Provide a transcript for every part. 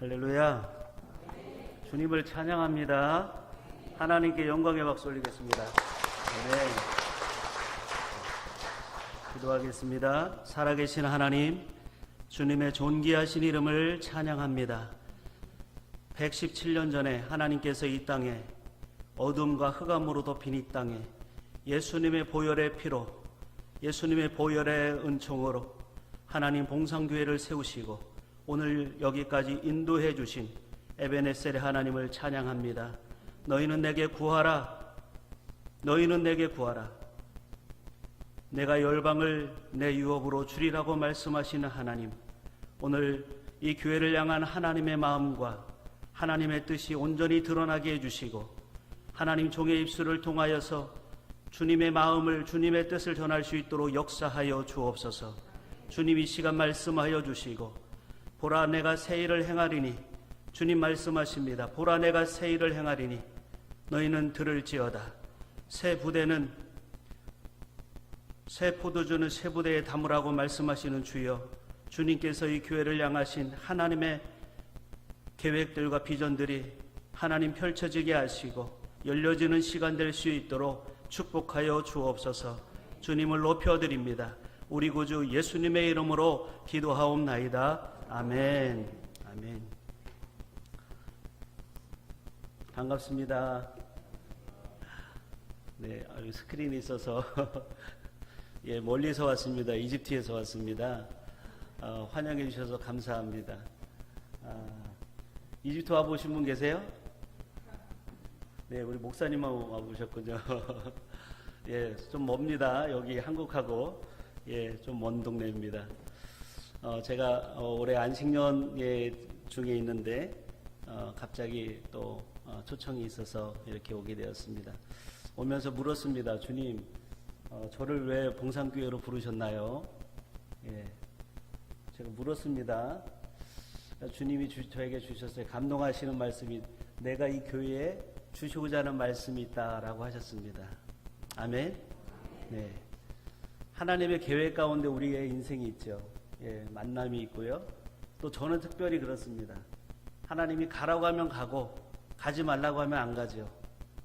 할렐루야. 주님을 찬양합니다. 하나님께 영광의 박수 올리겠습니다. 아멘. 기도하겠습니다. 살아계신 하나님, 주님의 존귀하신 이름을 찬양합니다. 117년 전에 하나님께서 이 땅에 어둠과 흑암으로 덮인 이 땅에 예수님의 보혈의 피로, 예수님의 보혈의 은총으로 하나님 봉상교회를 세우시고 오늘 여기까지 인도해 주신 에베네셀의 하나님을 찬양합니다. 너희는 내게 구하라. 너희는 내게 구하라. 내가 열방을 내 유업으로 주리라고 말씀하시는 하나님, 오늘 이 교회를 향한 하나님의 마음과 하나님의 뜻이 온전히 드러나게 해주시고 하나님 종의 입술을 통하여서 주님의 마음을, 주님의 뜻을 전할 수 있도록 역사하여 주옵소서. 주님 이 시간 말씀하여 주시고 보라 내가 새 일을 행하리니, 주님 말씀하십니다. 보라 내가 새 일을 행하리니 너희는 들을지어다. 새 부대는, 새 포도주는 새 부대에 담으라고 말씀하시는 주여, 주님께서 이 교회를 향하신 하나님의 계획들과 비전들이 하나님 펼쳐지게 하시고 열려지는 시간 될 수 있도록 축복하여 주옵소서. 주님을 높여드립니다. 우리 구주 예수님의 이름으로 기도하옵나이다. 아멘. 아멘. 반갑습니다. 네, 스크린이 있어서 예, 멀리서 왔습니다. 이집트에서 왔습니다. 환영해 주셔서 감사합니다. 이집트 와보신 분 계세요? 네, 우리 목사님만 와보셨군요. 예, 좀 멉니다. 여기 한국하고 예, 좀 먼 동네입니다. 제가 올해 안식년 중에 있는데 갑자기 또 초청이 있어서 이렇게 오게 되었습니다. 오면서 물었습니다. 주님, 저를 왜 봉상교회로 부르셨나요? 예, 제가 물었습니다. 주님이 저에게 주셨어요. 감동하시는 말씀이, 내가 이 교회에 주시고자 하는 말씀이 있다라고 하셨습니다. 아멘. 네, 하나님의 계획 가운데 우리의 인생이 있죠. 예, 만남이 있고요. 또 저는 특별히 그렇습니다. 하나님이 가라고 하면 가고 가지 말라고 하면 안 가죠.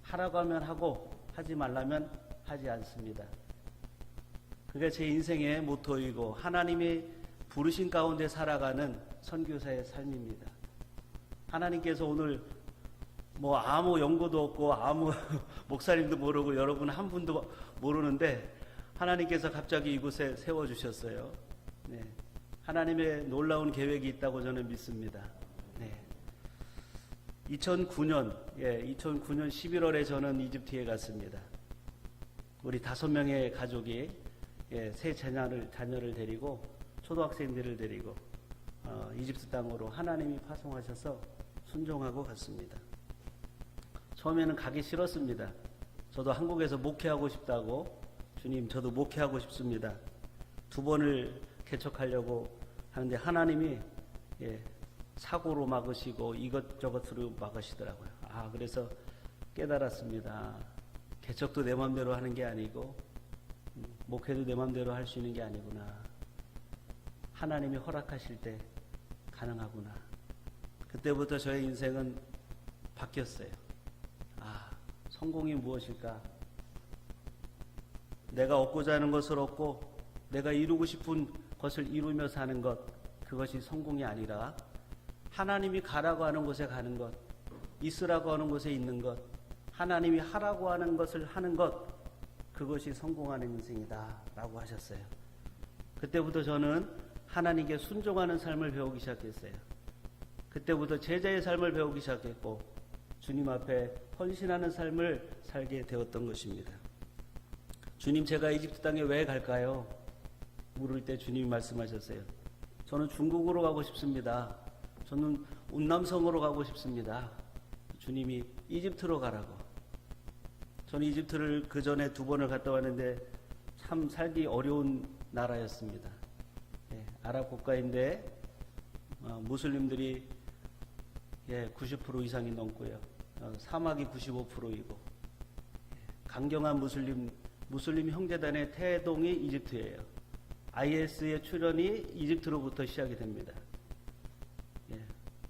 하라고 하면 하고 하지 말라면 하지 않습니다. 그게 제 인생의 모토이고 하나님이 부르신 가운데 살아가는 선교사의 삶입니다. 하나님께서 오늘 뭐 아무 연고도 없고 아무 목사님도 모르고 여러분 한 분도 모르는데 하나님께서 갑자기 이곳에 세워주셨어요. 네, 하나님의 놀라운 계획이 있다고 저는 믿습니다. 네. 2009년 11월에 저는 이집트에 갔습니다. 우리 5명의 가족이 세 자녀를 데리고 초등학생들을 데리고 이집트 땅으로 하나님이 파송하셔서 순종하고 갔습니다. 처음에는 가기 싫었습니다. 저도 한국에서 목회하고 싶다고, 주님 저도 목회하고 싶습니다. 2번을 개척하려고 하는데 하나님이 사고로 막으시고 이것저것으로 막으시더라고요. 그래서 깨달았습니다. 개척도 내 마음대로 하는 게 아니고 목회도 내 마음대로 할 수 있는 게 아니구나. 하나님이 허락하실 때 가능하구나. 그때부터 저의 인생은 바뀌었어요. 성공이 무엇일까? 내가 얻고자 하는 것을 얻고 내가 이루고 싶은 것을 이루며 사는 것, 그것이 성공이 아니라 하나님이 가라고 하는 곳에 가는 것, 있으라고 하는 곳에 있는 것, 하나님이 하라고 하는 것을 하는 것, 그것이 성공하는 인생이다 라고 하셨어요. 그때부터 저는 하나님께 순종하는 삶을 배우기 시작했어요. 그때부터 제자의 삶을 배우기 시작했고 주님 앞에 헌신하는 삶을 살게 되었던 것입니다. 주님, 제가 이집트 땅에 왜 갈까요? 물을 때 주님이 말씀하셨어요. 저는 중국으로 가고 싶습니다. 저는 운남성으로 가고 싶습니다. 주님이 이집트로 가라고. 저는 이집트를 그 전에 2번을 갔다 왔는데 참 살기 어려운 나라였습니다. 아랍 국가인데 무슬림들이 90% 이상이 넘고요. 사막이 95%이고 강경한 무슬림 형제단의 태동이 이집트예요. IS의 출현이 이집트로부터 시작이 됩니다.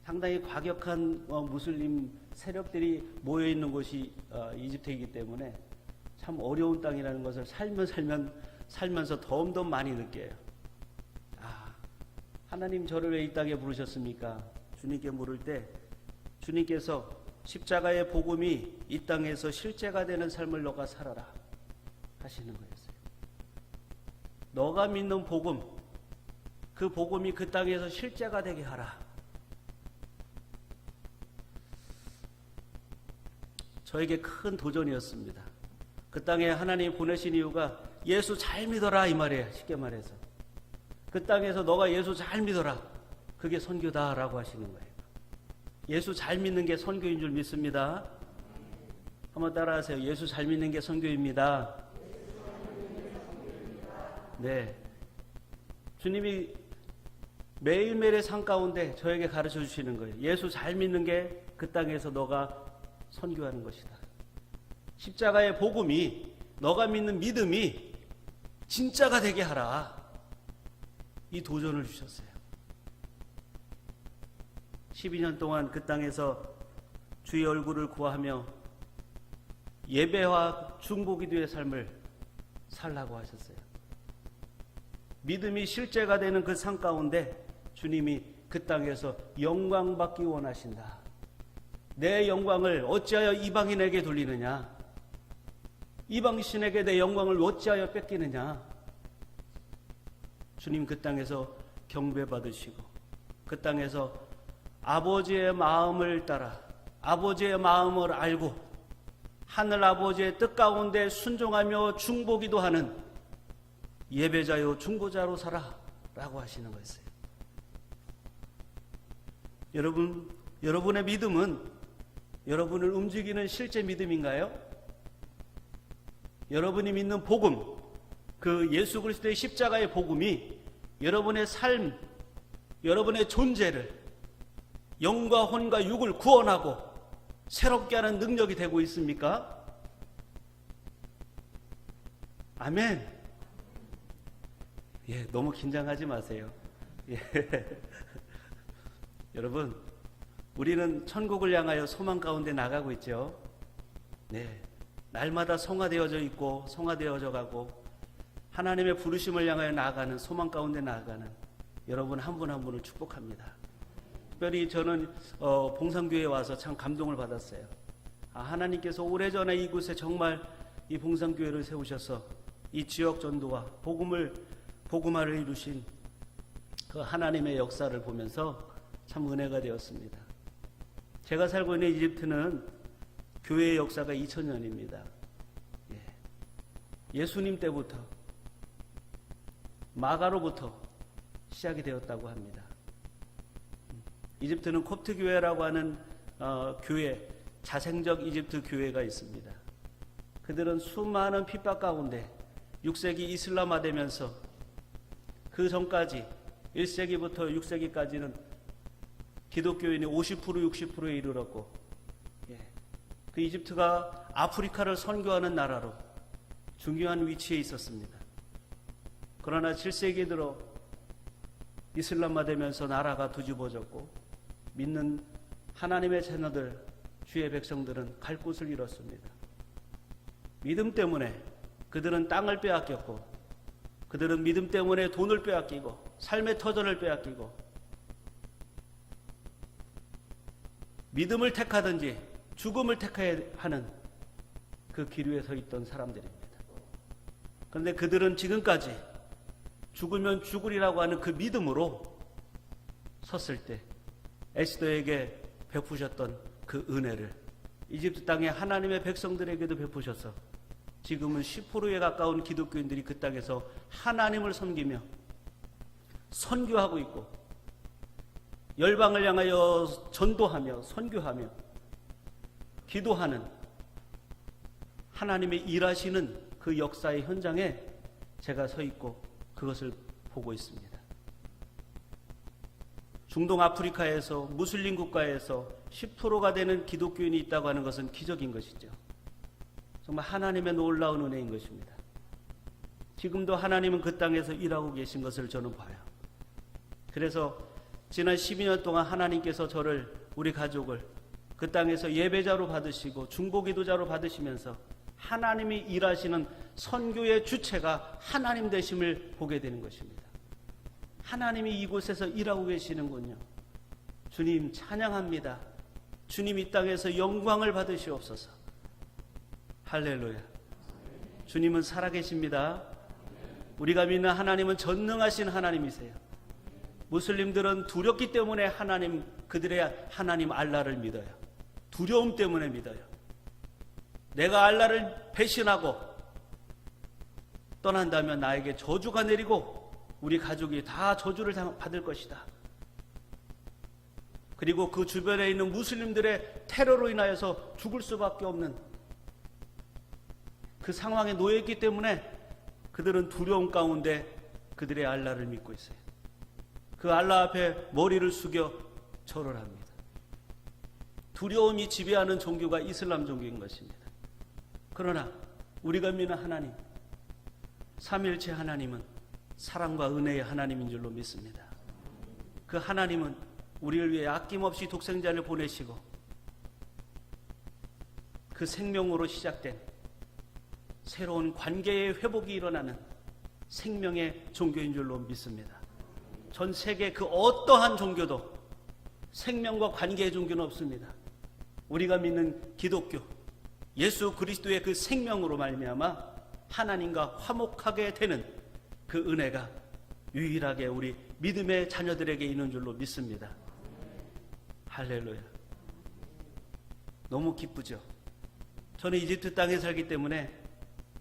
상당히 과격한 무슬림 세력들이 모여 있는 곳이 이집트이기 때문에 참 어려운 땅이라는 것을 살면서 더욱더 많이 느껴요. 하나님 저를 왜 이 땅에 부르셨습니까? 주님께 물을 때 주님께서 십자가의 복음이 이 땅에서 실제가 되는 삶을 너가 살아라 하시는 거였어요. 너가 믿는 복음, 그 복음이 그 땅에서 실제가 되게 하라. 저에게 큰 도전이었습니다. 그 땅에 하나님이 보내신 이유가 예수 잘 믿어라 이 말이에요. 쉽게 말해서 그 땅에서 너가 예수 잘 믿어라, 그게 선교다라고 하시는 거예요. 예수 잘 믿는 게 선교인 줄 믿습니다. 한번 따라하세요. 예수 잘 믿는 게 선교입니다. 네, 주님이 매일매일의 삶 가운데 저에게 가르쳐 주시는 거예요. 예수 잘 믿는 게 그 땅에서 너가 선교하는 것이다. 십자가의 복음이, 너가 믿는 믿음이 진짜가 되게 하라. 이 도전을 주셨어요. 12년 동안 그 땅에서 주의 얼굴을 구하며 예배와 중보기도의 삶을 살라고 하셨어요. 믿음이 실제가 되는 그 삶 가운데 주님이 그 땅에서 영광 받기 원하신다. 내 영광을 어찌하여 이방인에게 돌리느냐? 이방신에게 내 영광을 어찌하여 뺏기느냐? 주님 그 땅에서 경배받으시고 그 땅에서 아버지의 마음을 따라, 아버지의 마음을 알고 하늘 아버지의 뜻 가운데 순종하며 중보기도 하는 예배자요 중보자로 살아 라고 하시는 거였어요. 여러분의 믿음은 여러분을 움직이는 실제 믿음인가요? 여러분이 믿는 복음, 그 예수 그리스도의 십자가의 복음이 여러분의 삶, 여러분의 존재를, 영과 혼과 육을 구원하고 새롭게 하는 능력이 되고 있습니까? 아멘. 예, 너무 긴장하지 마세요. 예. 여러분, 우리는 천국을 향하여 소망 가운데 나가고 있죠. 네, 날마다 성화되어져 있고 성화되어져 가고 하나님의 부르심을 향하여 나아가는, 소망 가운데 나아가는 여러분 한 분 한 분을 축복합니다. 특별히 저는 봉산교회에 와서 참 감동을 받았어요. 하나님께서 오래전에 이곳에 정말 이 봉산교회를 세우셔서 이 지역 전도와 복음화를 이루신 그 하나님의 역사를 보면서 참 은혜가 되었습니다. 제가 살고 있는 이집트는 교회의 역사가 2000년입니다. 예수님 때부터, 마가로부터 시작이 되었다고 합니다. 이집트는 콥트 교회라고 하는 교회, 자생적 이집트 교회가 있습니다. 그들은 수많은 핍박 가운데 6세기 이슬람화되면서 그 전까지 1세기부터 6세기까지는 기독교인이 50% 60%에 이르렀고, 그 이집트가 아프리카를 선교하는 나라로 중요한 위치에 있었습니다. 그러나 7세기 들어 이슬람화되면서 나라가 뒤집어졌고 믿는 하나님의 자녀들, 주의 백성들은 갈 곳을 잃었습니다. 믿음 때문에 그들은 땅을 빼앗겼고, 그들은 믿음 때문에 돈을 빼앗기고 삶의 터전을 빼앗기고, 믿음을 택하든지 죽음을 택해야 하는 그 길 위에 서 있던 사람들입니다. 그런데 그들은 지금까지 죽으면 죽으리라고 하는 그 믿음으로 섰을 때 에스더에게 베푸셨던 그 은혜를 이집트 땅의 하나님의 백성들에게도 베푸셔서 지금은 10%에 가까운 기독교인들이 그 땅에서 하나님을 섬기며 선교하고 있고, 열방을 향하여 전도하며 선교하며 기도하는 하나님의 일하시는 그 역사의 현장에 제가 서 있고 그것을 보고 있습니다. 중동 아프리카에서 무슬림 국가에서 10%가 되는 기독교인이 있다고 하는 것은 기적인 것이죠. 정말 하나님의 놀라운 은혜인 것입니다. 지금도 하나님은 그 땅에서 일하고 계신 것을 저는 봐요. 그래서 지난 12년 동안 하나님께서 저를, 우리 가족을 그 땅에서 예배자로 받으시고 중보기도자로 받으시면서 하나님이 일하시는 선교의 주체가 하나님 되심을 보게 되는 것입니다. 하나님이 이곳에서 일하고 계시는군요. 주님 찬양합니다. 주님 이 땅에서 영광을 받으시옵소서. 할렐루야. 주님은 살아계십니다. 우리가 믿는 하나님은 전능하신 하나님이세요. 무슬림들은 두렵기 때문에 하나님, 그들의 하나님 알라를 믿어요. 두려움 때문에 믿어요. 내가 알라를 배신하고 떠난다면 나에게 저주가 내리고 우리 가족이 다 저주를 받을 것이다. 그리고 그 주변에 있는 무슬림들의 테러로 인하여서 죽을 수밖에 없는 그 상황에 놓여 있기 때문에 그들은 두려움 가운데 그들의 알라를 믿고 있어요. 그 알라 앞에 머리를 숙여 절을 합니다. 두려움이 지배하는 종교가 이슬람 종교인 것입니다. 그러나 우리가 믿는 하나님, 삼위일체 하나님은 사랑과 은혜의 하나님인 줄로 믿습니다. 그 하나님은 우리를 위해 아낌없이 독생자를 보내시고 그 생명으로 시작된 새로운 관계의 회복이 일어나는 생명의 종교인 줄로 믿습니다. 전 세계 그 어떠한 종교도 생명과 관계의 종교는 없습니다. 우리가 믿는 기독교, 예수 그리스도의 그 생명으로 말미암아 하나님과 화목하게 되는 그 은혜가 유일하게 우리 믿음의 자녀들에게 있는 줄로 믿습니다. 할렐루야. 너무 기쁘죠. 저는 이집트 땅에 살기 때문에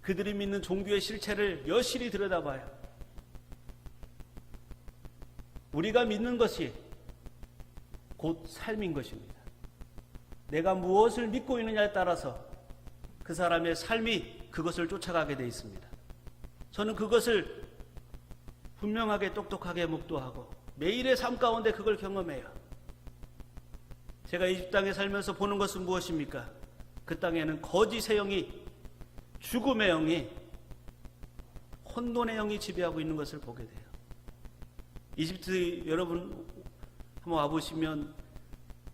그들이 믿는 종교의 실체를 여실히 들여다봐요. 우리가 믿는 것이 곧 삶인 것입니다. 내가 무엇을 믿고 있느냐에 따라서 그 사람의 삶이 그것을 쫓아가게 되어 있습니다. 저는 그것을 분명하게 똑똑하게 묵도하고 매일의 삶 가운데 그걸 경험해요. 제가 이집트 땅에 살면서 보는 것은 무엇입니까? 그 땅에는 거짓의 영이, 죽음의 영이, 혼돈의 영이 지배하고 있는 것을 보게 돼요. 이집트 여러분 한번 와보시면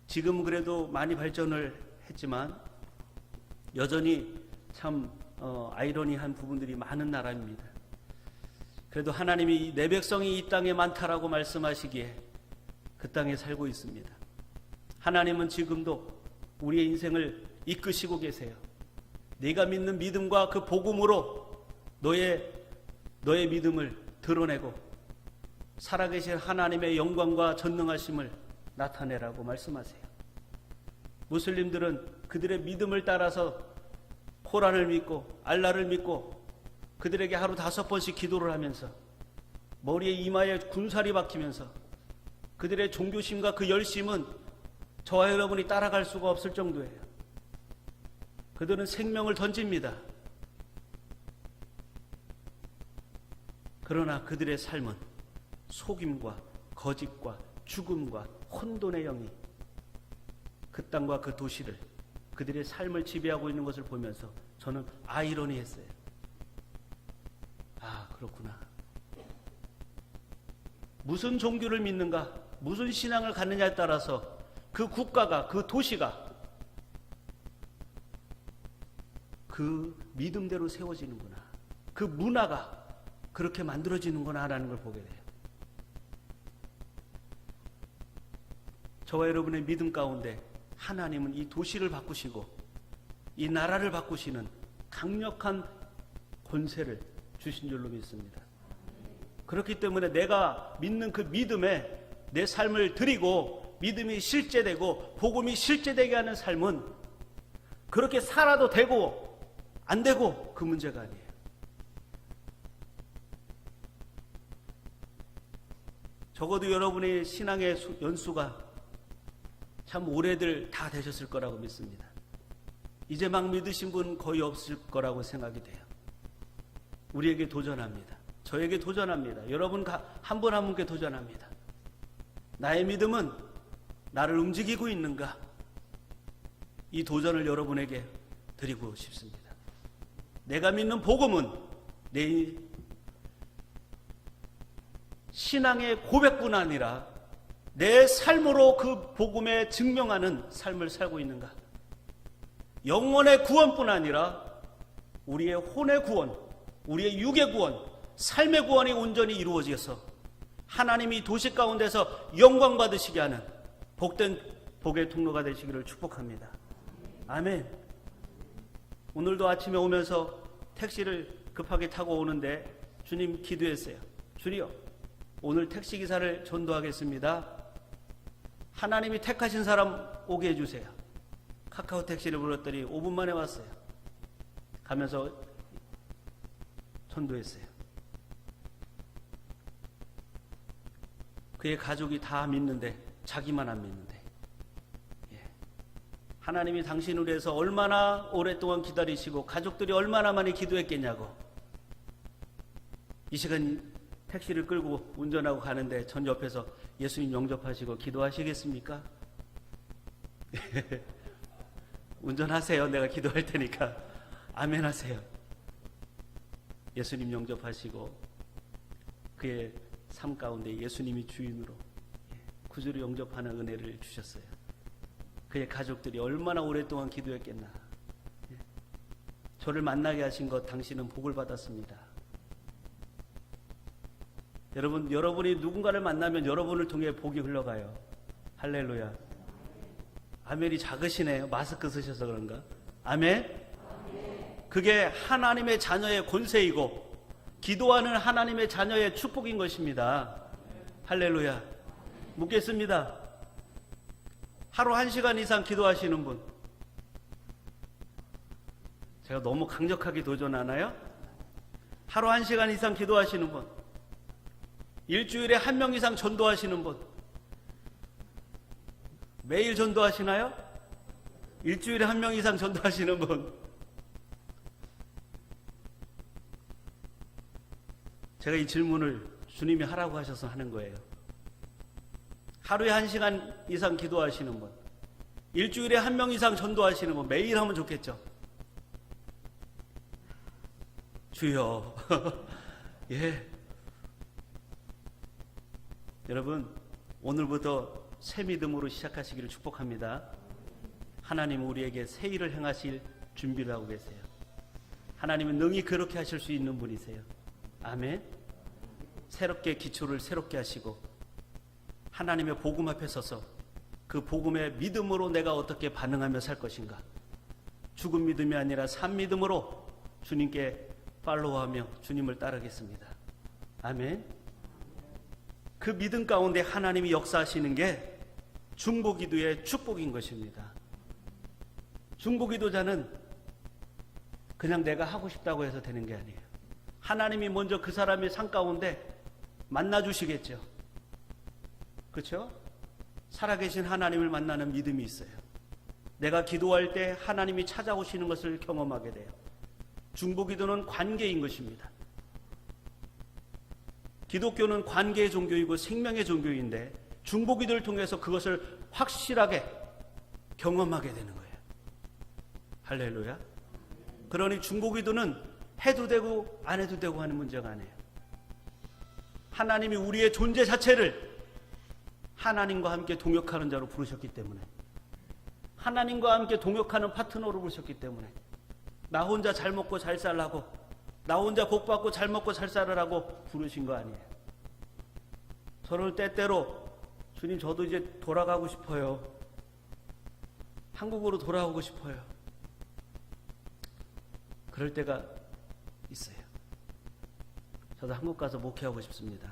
지금 그래도 많이 발전을 했지만 여전히 참 아이러니한 부분들이 많은 나라입니다. 그래도 하나님이 내 백성이 이 땅에 많다라고 말씀하시기에 그 땅에 살고 있습니다. 하나님은 지금도 우리의 인생을 이끄시고 계세요. 네가 믿는 믿음과 그 복음으로 너의 믿음을 드러내고 살아계신 하나님의 영광과 전능하심을 나타내라고 말씀하세요. 무슬림들은 그들의 믿음을 따라서 코란을 믿고 알라를 믿고 그들에게 하루 5번씩 기도를 하면서 머리에 이마에 군살이 박히면서 그들의 종교심과 그 열심은 저와 여러분이 따라갈 수가 없을 정도예요. 그들은 생명을 던집니다. 그러나 그들의 삶은 속임과 거짓과 죽음과 혼돈의 영이 그 땅과 그 도시를, 그들의 삶을 지배하고 있는 것을 보면서 저는 아이러니했어요. 아, 그렇구나. 무슨 종교를 믿는가, 무슨 신앙을 갖느냐에 따라서 그 국가가, 그 도시가 그 믿음대로 세워지는구나. 그 문화가 그렇게 만들어지는구나 라는 걸 보게 돼요. 저와 여러분의 믿음 가운데 하나님은 이 도시를 바꾸시고 이 나라를 바꾸시는 강력한 권세를 주신 줄로 믿습니다. 그렇기 때문에 내가 믿는 그 믿음에 내 삶을 드리고 믿음이 실제되고 복음이 실제되게 하는 삶은 그렇게 살아도 되고 안 되고 그 문제가 아니에요. 적어도 여러분의 신앙의 연수가 참 오래들 다 되셨을 거라고 믿습니다. 이제 막 믿으신 분 거의 없을 거라고 생각이 돼요. 우리에게 도전합니다. 저에게 도전합니다. 여러분 한 분 한 분께 도전합니다. 나의 믿음은 나를 움직이고 있는가? 이 도전을 여러분에게 드리고 싶습니다. 내가 믿는 복음은 내 신앙의 고백뿐 아니라 내 삶으로 그 복음에 증명하는 삶을 살고 있는가? 영혼의 구원뿐 아니라 우리의 혼의 구원, 우리의 육의 구원, 삶의 구원이 온전히 이루어져서 하나님이 도시 가운데서 영광 받으시게 하는 복된 복의 통로가 되시기를 축복합니다. 아멘. 오늘도 아침에 오면서 택시를 급하게 타고 오는데 주님 기도했어요. 주여, 오늘 택시기사를 전도하겠습니다. 하나님이 택하신 사람 오게 해주세요. 카카오 택시를 불렀더니 5분 만에 왔어요. 가면서 전도했어요. 그의 가족이 다 믿는데 자기만 안 믿는데, 하나님이 당신을 위해서 얼마나 오랫동안 기다리시고 가족들이 얼마나 많이 기도했겠냐고. 이 시간 택시를 끌고 운전하고 가는데 전 옆에서 예수님 영접하시고 기도하시겠습니까? 운전하세요. 내가 기도할 테니까. 아멘 하세요. 예수님 영접하시고 그의 삶 가운데 예수님이 주인으로 구주로 영접하는 은혜를 주셨어요. 그의 가족들이 얼마나 오랫동안 기도했겠나. 저를 만나게 하신 것 당신은 복을 받았습니다. 여러분이 누군가를 만나면 여러분을 통해 복이 흘러가요. 할렐루야. 아멘이 작으시네요. 마스크 쓰셔서 그런가? 아멘. 그게 하나님의 자녀의 권세이고 기도하는 하나님의 자녀의 축복인 것입니다. 할렐루야. 묻겠습니다. 하루 1시간 이상 기도하시는 분, 제가 너무 강력하게 도전하나요? 하루 1시간 이상 기도하시는 분, 일주일에 1명 이상 전도하시는 분, 매일 전도하시나요? 일주일에 1명 이상 전도하시는 분, 제가 이 질문을 주님이 하라고 하셔서 하는 거예요. 하루에 1시간 이상 기도하시는 분, 일주일에 1명 이상 전도하시는 분, 매일 하면 좋겠죠. 주여. 예. 여러분, 오늘부터 새 믿음으로 시작하시기를 축복합니다. 하나님은 우리에게 새 일을 행하실 준비를 하고 계세요. 하나님은 능히 그렇게 하실 수 있는 분이세요. 아멘. 새롭게 기초를 새롭게 하시고 하나님의 복음 앞에 서서 그 복음의 믿음으로 내가 어떻게 반응하며 살 것인가. 죽은 믿음이 아니라 산 믿음으로 주님께 팔로우하며 주님을 따르겠습니다. 아멘. 그 믿음 가운데 하나님이 역사하시는 게 중보기도의 축복인 것입니다. 중보기도자는 그냥 내가 하고 싶다고 해서 되는 게 아니에요. 하나님이 먼저 그 사람의 삶 가운데 만나주시겠죠. 그렇죠? 살아계신 하나님을 만나는 믿음이 있어요. 내가 기도할 때 하나님이 찾아오시는 것을 경험하게 돼요. 중보기도는 관계인 것입니다. 기독교는 관계의 종교이고 생명의 종교인데 중보기도를 통해서 그것을 확실하게 경험하게 되는 거예요. 할렐루야. 그러니 중보기도는 해도 되고 안 해도 되고 하는 문제가 아니에요. 하나님이 우리의 존재 자체를 하나님과 함께 동역하는 자로 부르셨기 때문에, 하나님과 함께 동역하는 파트너로 부르셨기 때문에, 나 혼자 잘 먹고 잘 살라고, 나 혼자 복 받고 잘 먹고 잘 살으라고 부르신 거 아니에요. 저를 때때로 주님 저도 이제 돌아가고 싶어요. 한국으로 돌아오고 싶어요. 그럴 때가 있어요. 저도 한국 가서 목회하고 싶습니다.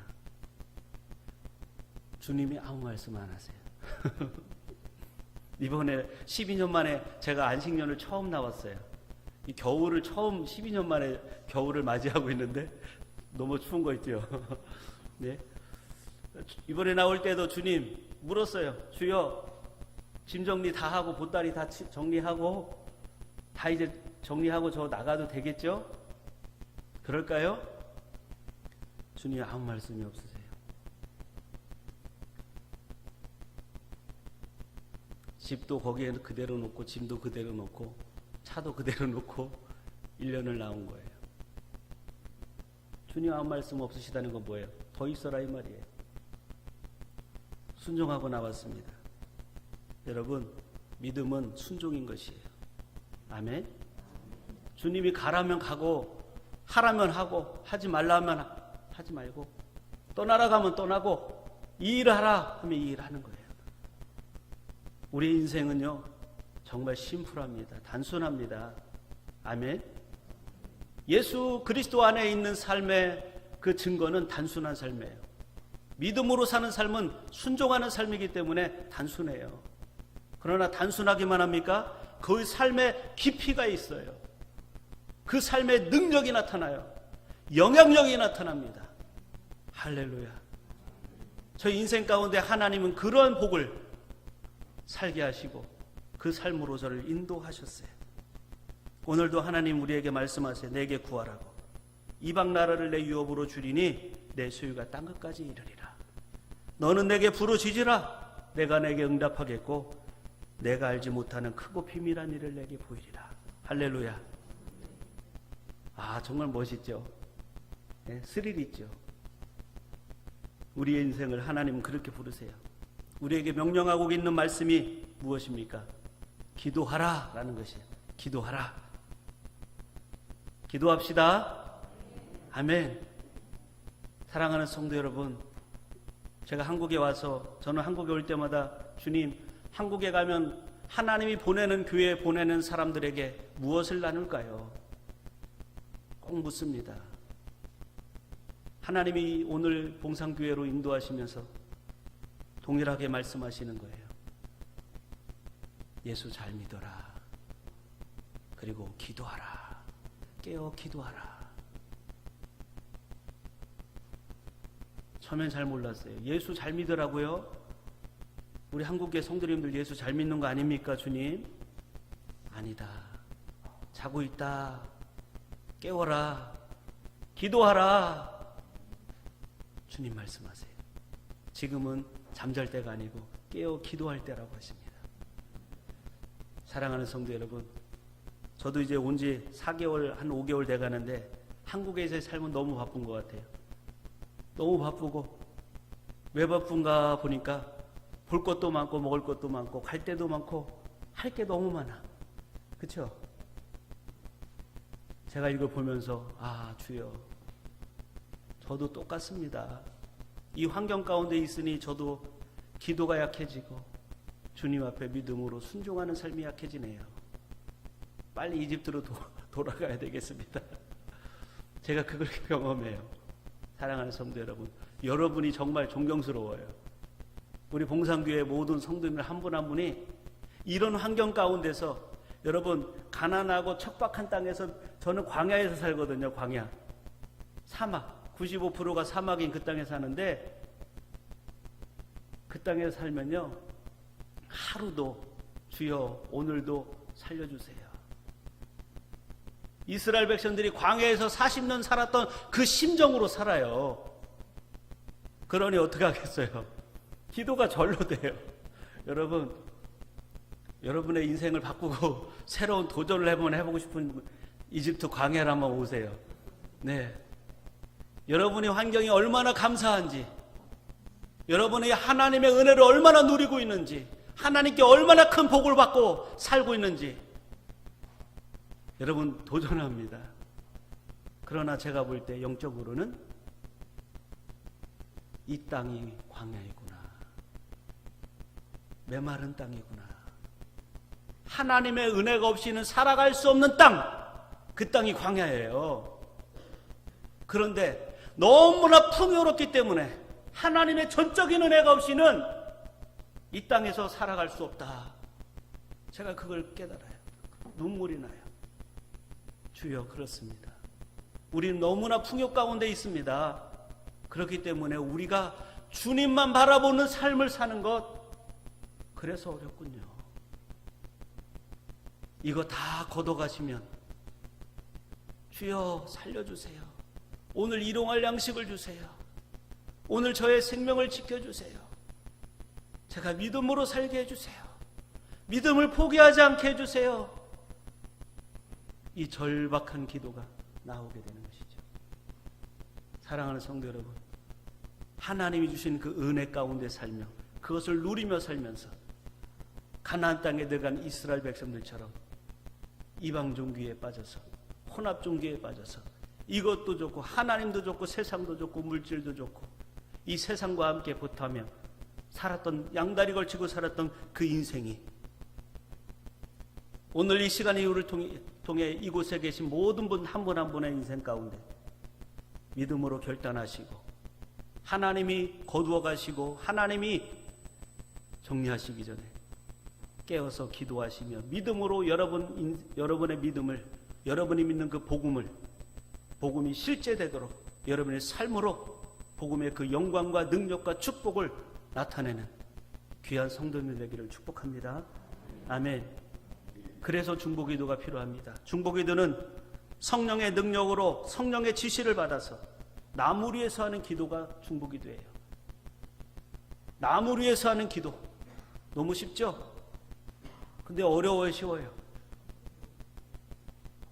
주님이 아무 말씀 안 하세요. 이번에 12년 만에 제가 안식년을 처음 나왔어요. 이 겨울을 처음 12년 만에 겨울을 맞이하고 있는데 너무 추운 거 있죠. 네. 이번에 나올 때도 주님 물었어요. 주여, 짐 정리 다 하고 보따리 다 정리하고 다 이제 정리하고 저 나가도 되겠죠? 그럴까요? 주님 아무 말씀이 없으세요. 집도 거기에 그대로 놓고 짐도 그대로 놓고 차도 그대로 놓고 1년을 나온 거예요. 주님 아무 말씀 없으시다는 건 뭐예요? 더 있어라 이 말이에요. 순종하고 나왔습니다. 여러분, 믿음은 순종인 것이에요. 아멘. 주님이 가라면 가고 하라면 하고 하지 말라면 하지 말고 떠나라 가면 떠나고 이 일을 하라 하면 이 일을 하는 거예요. 우리 인생은요 정말 심플합니다. 단순합니다. 아멘. 예수 그리스도 안에 있는 삶의 그 증거는 단순한 삶이에요. 믿음으로 사는 삶은 순종하는 삶이기 때문에 단순해요. 그러나 단순하기만 합니까? 그 삶에 깊이가 있어요. 그 삶의 능력이 나타나요. 영향력이 나타납니다. 할렐루야. 저희 인생 가운데 하나님은 그러한 복을 살게 하시고 그 삶으로 저를 인도하셨어요. 오늘도 하나님 우리에게 말씀하세요. 내게 구하라고. 이방 나라를 내 유업으로 주리니 내 소유가 땅 끝까지 이르리라. 너는 내게 부르짖으라. 내가 내게 응답하겠고 내가 알지 못하는 크고 비밀한 일을 내게 보이리라. 할렐루야. 아, 정말 멋있죠. 네, 스릴 있죠. 우리의 인생을 하나님은 그렇게 부르세요. 우리에게 명령하고 있는 말씀이 무엇입니까? 기도하라 라는 것이에요. 기도하라. 기도합시다. 아멘. 사랑하는 성도 여러분, 제가 한국에 와서 저는 한국에 올 때마다 주님, 한국에 가면 하나님이 보내는 교회에 보내는 사람들에게 무엇을 나눌까요? 꼭 묻습니다. 하나님이 오늘 봉상교회로 인도하시면서 동일하게 말씀하시는 거예요. 예수 잘 믿어라. 그리고 기도하라. 깨어 기도하라. 처음엔 잘 몰랐어요. 예수 잘 믿으라고요? 우리 한국의 성도님들 예수 잘 믿는 거 아닙니까, 주님? 아니다. 자고 있다. 깨워라. 기도하라. 주님 말씀하세요. 지금은 잠잘 때가 아니고 깨어 기도할 때라고 하십니다. 사랑하는 성도 여러분, 저도 이제 온 지 4개월, 한 5개월 돼가는데 한국에서의 삶은 너무 바쁜 것 같아요. 너무 바쁘고, 왜 바쁜가 보니까 볼 것도 많고 먹을 것도 많고 갈 데도 많고 할 게 너무 많아. 그렇죠? 제가 이걸 보면서 아, 주여, 저도 똑같습니다. 이 환경 가운데 있으니 저도 기도가 약해지고 주님 앞에 믿음으로 순종하는 삶이 약해지네요. 빨리 이집트로 돌아가야 되겠습니다. 제가 그걸 경험해요. 사랑하는 성도 여러분, 여러분이 정말 존경스러워요. 우리 봉상교회 모든 성도님들 한 분 한 분이 이런 환경 가운데서, 여러분, 가난하고 척박한 땅에서, 저는 광야에서 살거든요. 광야, 사막, 95%가 사막인 그 땅에 사는데, 그 땅에 살면요 하루도 주여 오늘도 살려주세요. 이스라엘 백성들이 광야에서 40년 살았던 그 심정으로 살아요. 그러니 어떻게 하겠어요? 기도가 절로 돼요. 여러분, 여러분의 인생을 바꾸고 새로운 도전을 한번 해보고 싶은 이집트 광야를 한번 오세요. 네, 여러분의 환경이 얼마나 감사한지, 여러분이 하나님의 은혜를 얼마나 누리고 있는지, 하나님께 얼마나 큰 복을 받고 살고 있는지 여러분 도전합니다. 그러나 제가 볼 때 영적으로는 이 땅이 광야이구나, 메마른 땅이구나, 하나님의 은혜가 없이는 살아갈 수 없는 땅, 그 땅이 광야예요. 그런데 너무나 풍요롭기 때문에 하나님의 전적인 은혜가 없이는 이 땅에서 살아갈 수 없다. 제가 그걸 깨달아요. 눈물이 나요. 주여, 그렇습니다. 우리는 너무나 풍요 가운데 있습니다. 그렇기 때문에 우리가 주님만 바라보는 삶을 사는 것, 그래서 어렵군요. 이거 다 걷어가시면 주여 살려주세요. 오늘 일용할 양식을 주세요. 오늘 저의 생명을 지켜주세요. 제가 믿음으로 살게 해주세요. 믿음을 포기하지 않게 해주세요. 이 절박한 기도가 나오게 되는 것이죠. 사랑하는 성도 여러분, 하나님이 주신 그 은혜 가운데 살며 그 그것을 누리며 살면서 가나안 땅에 들어간 이스라엘 백성들처럼 이방 종교에 빠져서 혼합 종교에 빠져서 이것도 좋고 하나님도 좋고 세상도 좋고 물질도 좋고 이 세상과 함께 보타며 살았던, 양다리 걸치고 살았던 그 인생이 오늘 이 시간 이후를 통해 이곳에 계신 모든 분 한 분 한 분의 인생 가운데 믿음으로 결단하시고 하나님이 거두어 가시고 하나님이 정리하시기 전에 깨어서 기도하시며 믿음으로 여러분의 믿음을, 여러분이 믿는 그 복음이 실제되도록 여러분의 삶으로 복음의 그 영광과 능력과 축복을 나타내는 귀한 성도님들 되기를 축복합니다. 아멘. 그래서 중보기도가 필요합니다. 중보기도는 성령의 능력으로 성령의 지시를 받아서 남을 위해서 하는 기도가 중보기도예요. 남을 위해서 하는 기도. 너무 쉽죠? 근데 어려워요, 쉬워요?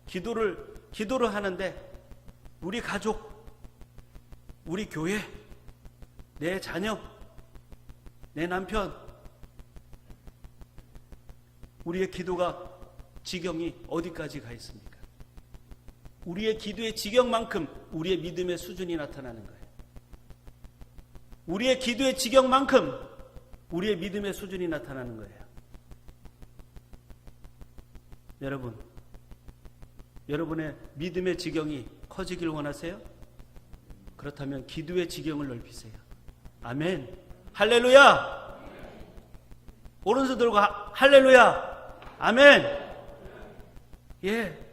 기도를 하는데 우리 가족, 우리 교회, 내 자녀, 내 남편, 우리의 기도가 지경이 어디까지 가 있습니까? 우리의 기도의 지경만큼 우리의 믿음의 수준이 나타나는 거예요. 우리의 기도의 지경만큼 우리의 믿음의 수준이 나타나는 거예요. 여러분의 믿음의 지경이 커지길 원하세요? 그렇다면 기도의 지경을 넓히세요. 아멘. 할렐루야. 오른손 들고 할렐루야. 아멘. 예.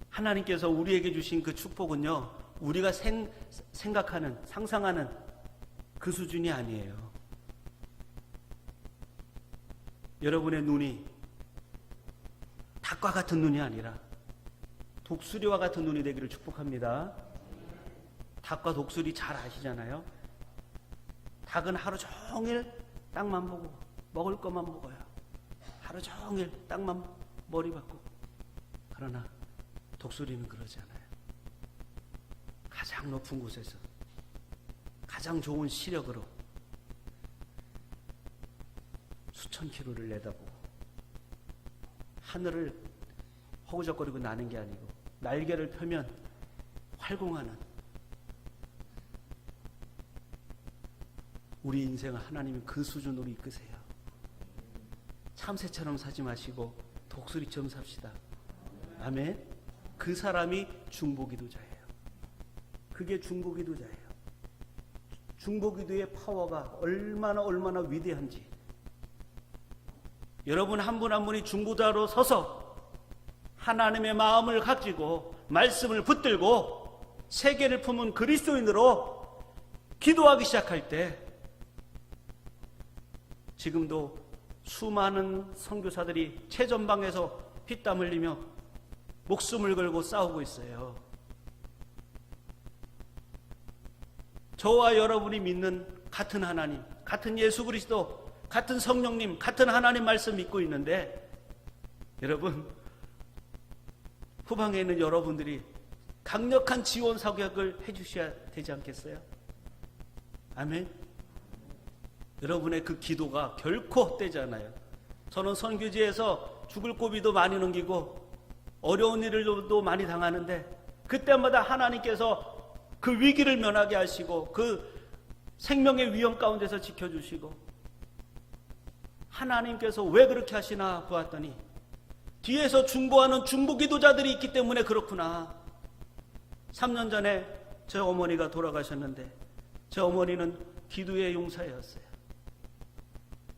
하나님께서 우리에게 주신 그 축복은요, 우리가 생각하는, 상상하는 그 수준이 아니에요. 여러분의 눈이 닭과 같은 눈이 아니라 독수리와 같은 눈이 되기를 축복합니다. 닭과 독수리 잘 아시잖아요. 닭은 하루 종일 땅만 보고 먹을 것만 먹어요. 하루 종일 땅만 머리 박고. 그러나 독수리는 그러지 않아요. 가장 높은 곳에서 가장 좋은 시력으로 수천 킬로를 내다보고 하늘을 허우적거리고 나는 게 아니고 날개를 펴면 활공하는 우리 인생을 하나님이 그 수준으로 이끄세요. 참새처럼 사지 마시고 독수리처럼 삽시다. 아멘. 그 사람이 중보기도자예요. 그게 중보기도자예요. 중보기도의 파워가 얼마나 위대한지 여러분 한 분 한 분이 중보자로 서서 하나님의 마음을 가지고 말씀을 붙들고 세계를 품은 그리스도인으로 기도하기 시작할 때 지금도 수많은 선교사들이 최전방에서 피땀 흘리며 목숨을 걸고 싸우고 있어요. 저와 여러분이 믿는 같은 하나님, 같은 예수 그리스도, 같은 성령님, 같은 하나님 말씀 믿고 있는데 여러분 후방에 있는 여러분들이 강력한 지원 사격을 해주셔야 되지 않겠어요? 아멘. 여러분의 그 기도가 결코 헛되지 않아요. 저는 선교지에서 죽을 고비도 많이 넘기고 어려운 일들도 많이 당하는데 그때마다 하나님께서 그 위기를 면하게 하시고 그 생명의 위험 가운데서 지켜주시고 하나님께서 왜 그렇게 하시나 보았더니 뒤에서 중보하는 중보기도자들이 있기 때문에 그렇구나. 3년 전에 제 어머니가 돌아가셨는데 제 어머니는 기도의 용사였어요.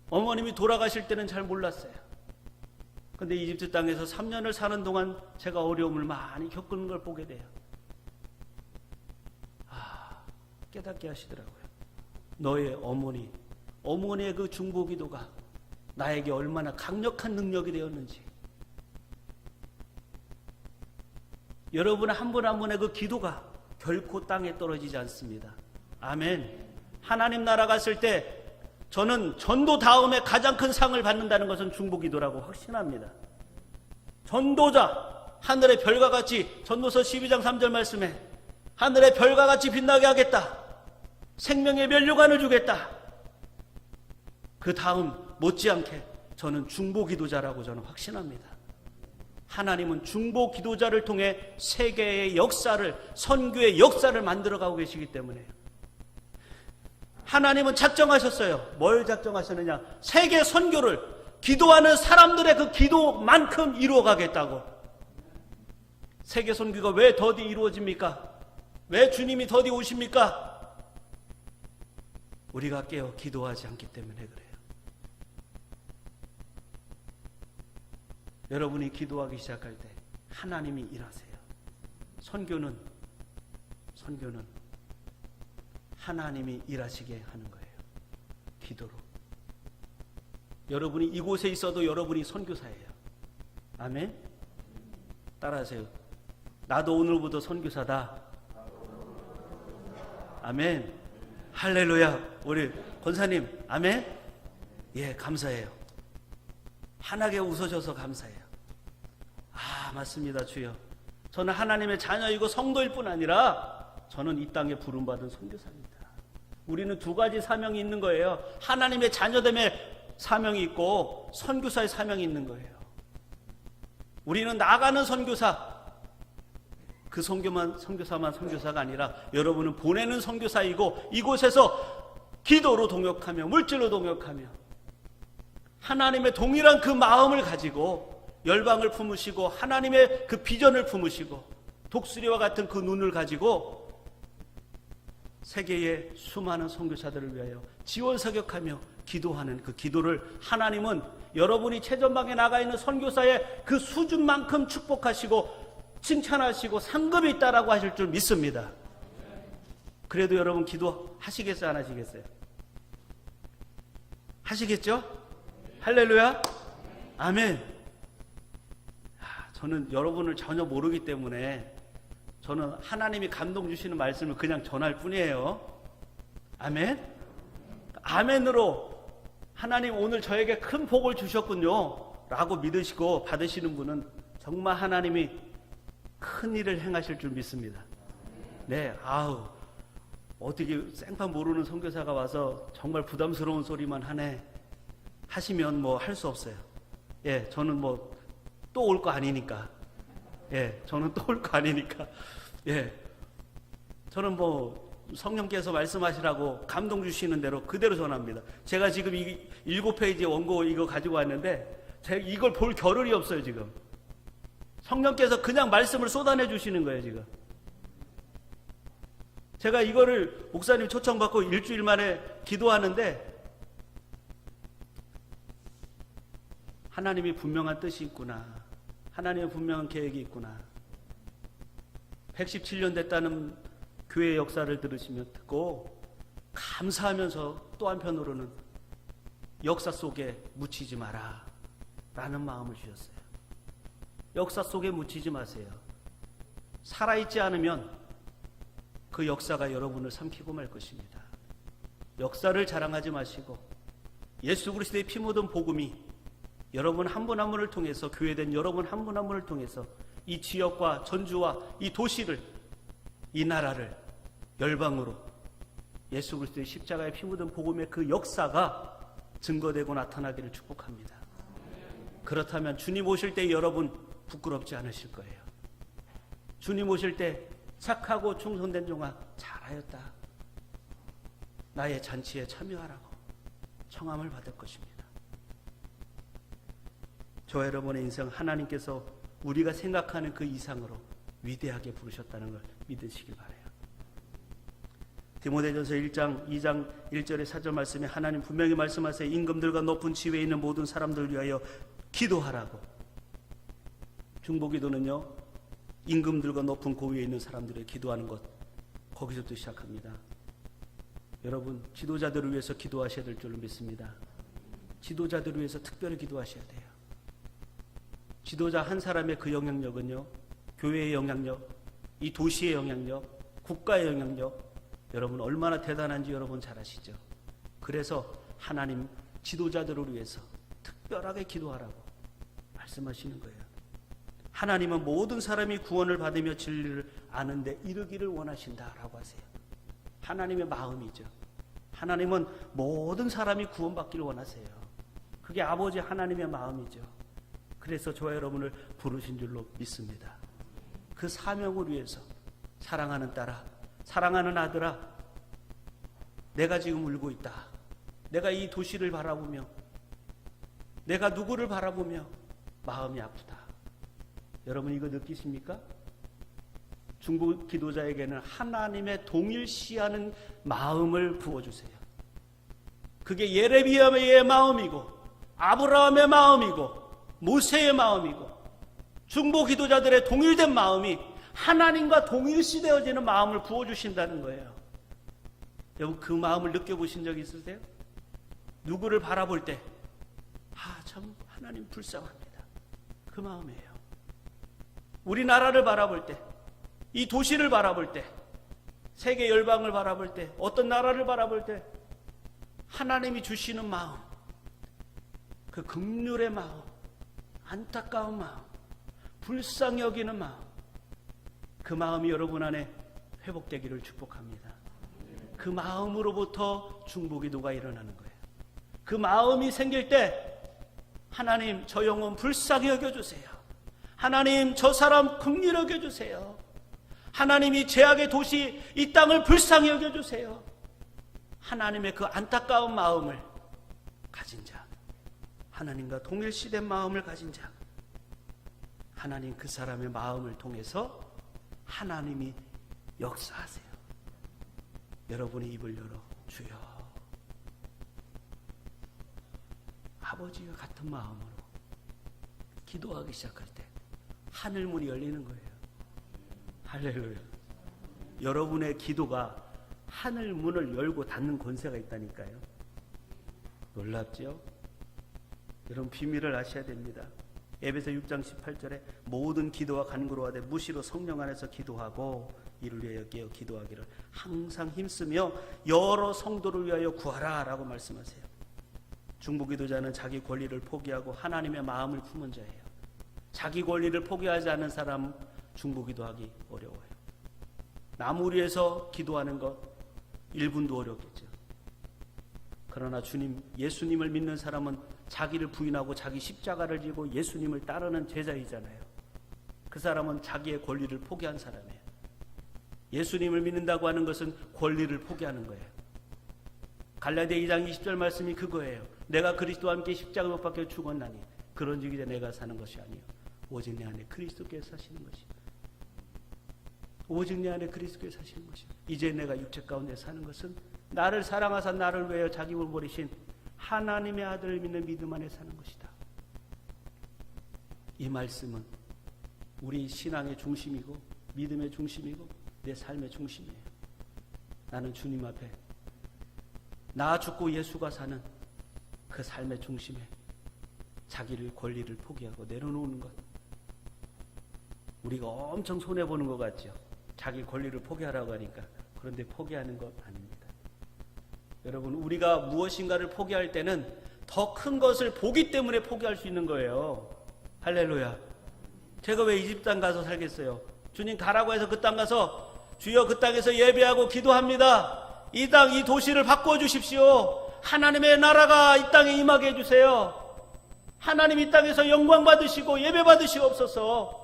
어머님이 돌아가실 때는 잘 몰랐어요. 근데 이집트 땅에서 3년을 사는 동안 제가 어려움을 많이 겪는 걸 보게 돼요. 깨닫게 하시더라고요. 너의 어머니의 그 중보기도가 나에게 얼마나 강력한 능력이 되었는지. 여러분 한 분 한 분의 그 기도가 결코 땅에 떨어지지 않습니다. 아멘. 하나님 나라 갔을 때 저는 전도 다음에 가장 큰 상을 받는다는 것은 중보기도라고 확신합니다. 전도자, 하늘의 별과 같이 전도서 12장 3절 말씀에 하늘의 별과 같이 빛나게 하겠다. 생명의 면류관을 주겠다. 그 다음 못지않게 저는 중보 기도자라고 저는 확신합니다. 하나님은 중보 기도자를 통해 세계의 역사를, 선교의 역사를 만들어가고 계시기 때문에요. 하나님은 작정하셨어요. 뭘 작정하셨느냐? 세계 선교를 기도하는 사람들의 그 기도만큼 이루어가겠다고. 세계 선교가 왜 더디 이루어집니까? 왜 주님이 더디 오십니까? 우리가 깨어 기도하지 않기 때문에 그래요. 여러분이 기도하기 시작할 때 하나님이 일하세요. 선교는 하나님이 일하시게 하는 거예요. 기도로. 여러분이 이곳에 있어도 여러분이 선교사예요. 아멘. 따라하세요. 나도 오늘부터 선교사다. 아멘. 할렐루야. 우리 권사님 아멘. 예, 감사해요. 환하게 웃어줘서 감사해요. 아, 맞습니다, 주여. 저는 하나님의 자녀이고 성도일 뿐 아니라 저는 이 땅에 부름받은 선교사입니다. 우리는 두 가지 사명이 있는 거예요. 하나님의 자녀됨의 사명이 있고 선교사의 사명이 있는 거예요. 우리는 나가는 선교사, 그 선교사만 선교사가 아니라 여러분은 보내는 선교사이고 이곳에서 기도로 동역하며 물질로 동역하며 하나님의 동일한 그 마음을 가지고 열방을 품으시고 하나님의 그 비전을 품으시고 독수리와 같은 그 눈을 가지고 세계의 수많은 선교사들을 위하여 지원사격하며 기도하는 그 기도를 하나님은 여러분이 최전방에 나가 있는 선교사의 그 수준만큼 축복하시고 칭찬하시고 상급이 있다라고 하실 줄 믿습니다. 그래도 여러분 기도하시겠어요? 안 하시겠어요? 하시겠죠? 할렐루야. 아멘. 저는 여러분을 전혀 모르기 때문에 저는 하나님이 감동 주시는 말씀을 그냥 전할 뿐이에요. 아멘. 아멘으로 하나님 오늘 저에게 큰 복을 주셨군요 라고 믿으시고 받으시는 분은 정말 하나님이 큰 일을 행하실 줄 믿습니다. 네, 아우 어떻게 생판 모르는 선교사가 와서 정말 부담스러운 소리만 하네 하시면 뭐 할 수 없어요. 예, 저는 뭐 또 올 거 아니니까. 예, 저는 또 올 거 아니니까. 예, 저는 뭐 성령께서 말씀하시라고 감동 주시는 대로 그대로 전합니다. 제가 지금 이 7페이지 원고 이거 가지고 왔는데 제가 이걸 볼 겨를이 없어요 지금. 성령께서 그냥 말씀을 쏟아내 주시는 거예요 지금. 제가 이거를 목사님 초청받고 일주일 만에 기도하는데 하나님이 분명한 뜻이 있구나. 하나님의 분명한 계획이 있구나. 117년 됐다는 교회의 역사를 들으시면 듣고 감사하면서 또 한편으로는 역사 속에 묻히지 마라 라는 마음을 주셨어요. 역사 속에 묻히지 마세요. 살아있지 않으면 그 역사가 여러분을 삼키고 말 것입니다. 역사를 자랑하지 마시고 예수 그리스도의 피 묻은 복음이 여러분 한 분 한 분을 통해서 교회된 여러분 한 분 한 분을 통해서 이 지역과 전주와 이 도시를 이 나라를 열방으로 예수 그리스도의 십자가의 피 묻은 복음의 그 역사가 증거되고 나타나기를 축복합니다. 그렇다면 주님 오실 때 여러분 부끄럽지 않으실 거예요. 주님 오실 때 착하고 충성된 종아 잘하였다. 나의 잔치에 참여하라고 청함을 받을 것입니다. 저 여러분의 인생 하나님께서 우리가 생각하는 그 이상으로 위대하게 부르셨다는 걸 믿으시길 바라요. 디모데전서 1장 2장 1절의 4절 말씀에 하나님 분명히 말씀하세요. 임금들과 높은 지위에 있는 모든 사람들을 위하여 기도하라고. 중보기도는요 임금들과 높은 고위에 있는 사람들의 기도하는 것 거기서부터 시작합니다. 여러분 지도자들을 위해서 기도하셔야 될 줄로 믿습니다. 지도자들을 위해서 특별히 기도하셔야 돼요. 지도자 한 사람의 그 영향력은요 교회의 영향력, 이 도시의 영향력, 국가의 영향력 여러분 얼마나 대단한지 여러분 잘 아시죠? 그래서 하나님 지도자들을 위해서 특별하게 기도하라고 말씀하시는 거예요. 하나님은 모든 사람이 구원을 받으며 진리를 아는 데 이르기를 원하신다라고 하세요. 하나님의 마음이죠. 하나님은 모든 사람이 구원받기를 원하세요. 그게 아버지 하나님의 마음이죠. 그래서 저와 여러분을 부르신 줄로 믿습니다. 그 사명을 위해서 사랑하는 딸아, 사랑하는 아들아, 내가 지금 울고 있다. 내가 이 도시를 바라보며, 내가 누구를 바라보며 마음이 아프다. 여러분 이거 느끼십니까? 중보 기도자에게는 하나님의 동일시하는 마음을 부어주세요. 그게 예레미야의 마음이고 아브라함의 마음이고 모세의 마음이고 중보 기도자들의 동일된 마음이 하나님과 동일시되어지는 마음을 부어주신다는 거예요. 여러분 그 마음을 느껴보신 적 있으세요? 누구를 바라볼 때 참 하나님 불쌍합니다. 그 마음이에요. 우리나라를 바라볼 때, 이 도시를 바라볼 때, 세계 열방을 바라볼 때, 어떤 나라를 바라볼 때 하나님이 주시는 마음, 그 긍휼의 마음, 안타까운 마음, 불쌍히 여기는 마음, 그 마음이 여러분 안에 회복되기를 축복합니다. 그 마음으로부터 중보기도가 일어나는 거예요. 그 마음이 생길 때 하나님 저 영혼 불쌍히 여겨주세요. 하나님 저 사람 긍휼히 여겨주세요. 하나님이 죄악의 도시 이 땅을 불쌍히 여겨주세요. 하나님의 그 안타까운 마음을 가진 자, 하나님과 동일시된 마음을 가진 자, 하나님 그 사람의 마음을 통해서 하나님이 역사하세요. 여러분의 입을 열어 주여, 아버지와 같은 마음으로 기도하기 시작할 때 하늘 문이 열리는 거예요. 할렐루야. 여러분의 기도가 하늘 문을 열고 닫는 권세가 있다니까요. 놀랍죠? 여러분 비밀을 아셔야 됩니다. 에베소 6장 18절에 모든 기도와 간구로 하되 무시로 성령 안에서 기도하고 이를 위하여 깨어 기도하기를 항상 힘쓰며 여러 성도를 위하여 구하라 라고 말씀하세요. 중보기도자는 자기 권리를 포기하고 하나님의 마음을 품은 자예요. 자기 권리를 포기하지 않는 사람은 중보기도하기 어려워요. 남을 위해서 기도하는 것 1분도 어렵겠죠. 그러나 예수님을 믿는 사람은 자기를 부인하고 자기 십자가를 지고 예수님을 따르는 제자이잖아요. 그 사람은 자기의 권리를 포기한 사람이에요. 예수님을 믿는다고 하는 것은 권리를 포기하는 거예요. 갈라디아 2장 20절 말씀이 그거예요. 내가 그리스도와 함께 십자가 못 박혀 죽었나니 그런즉 이제 내가 사는 것이 아니요 오직 내 안에 그리스도께서 사시는 것이요 오직 내 안에 그리스도께서 사시는 것이요 이제 내가 육체 가운데 사는 것은 나를 사랑하사 나를 위하여 자기 몸을 버리신 하나님의 아들을 믿는 믿음 안에 사는 것이다. 이 말씀은 우리 신앙의 중심이고 믿음의 중심이고 내 삶의 중심이에요. 나는 주님 앞에 나 죽고 예수가 사는 그 삶의 중심에 자기를 권리를 포기하고 내려놓는 것. 우리가 엄청 손해보는 것 같죠. 자기 권리를 포기하라고 하니까. 그런데 포기하는 것 아닙니다. 여러분 우리가 무엇인가를 포기할 때는 더 큰 것을 보기 때문에 포기할 수 있는 거예요. 할렐루야. 제가 왜 이집 땅 가서 살겠어요? 주님 가라고 해서 그 땅 가서 주여 그 땅에서 예배하고 기도합니다. 이 땅, 이 도시를 바꿔주십시오. 하나님의 나라가 이 땅에 임하게 해주세요. 하나님 이 땅에서 영광 받으시고 예배 받으시옵소서.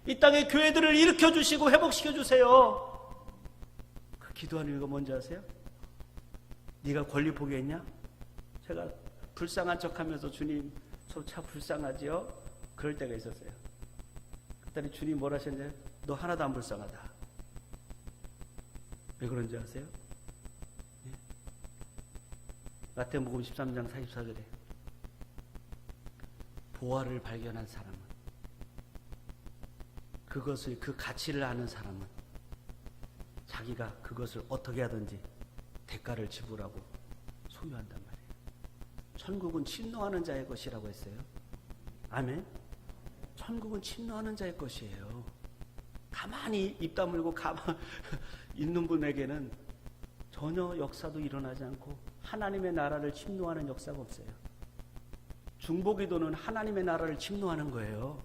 이 땅에 교회들을 일으켜주시고 회복시켜주세요. 그 기도하는 이유가 뭔지 아세요? 네가 권리 포기했냐? 제가 불쌍한 척하면서 주님 저 참 불쌍하지요? 그럴 때가 있었어요. 그랬더니 주님 뭐라 하셨냐? 너 하나도 안 불쌍하다. 왜 그런지 아세요? 마태복음 13장 44절에 보화를 발견한 사람은 그것을 그 가치를 아는 사람은 자기가 그것을 어떻게 하든지 대가를 지불하고 소유한단 말이에요. 천국은 침노하는 자의 것이라고 했어요. 아멘. 천국은 침노하는 자의 것이에요. 가만히 입 다물고 가만히 있는 분에게는 전혀 역사도 일어나지 않고 하나님의 나라를 침노하는 역사가 없어요. 중보기도는 하나님의 나라를 침노하는 거예요.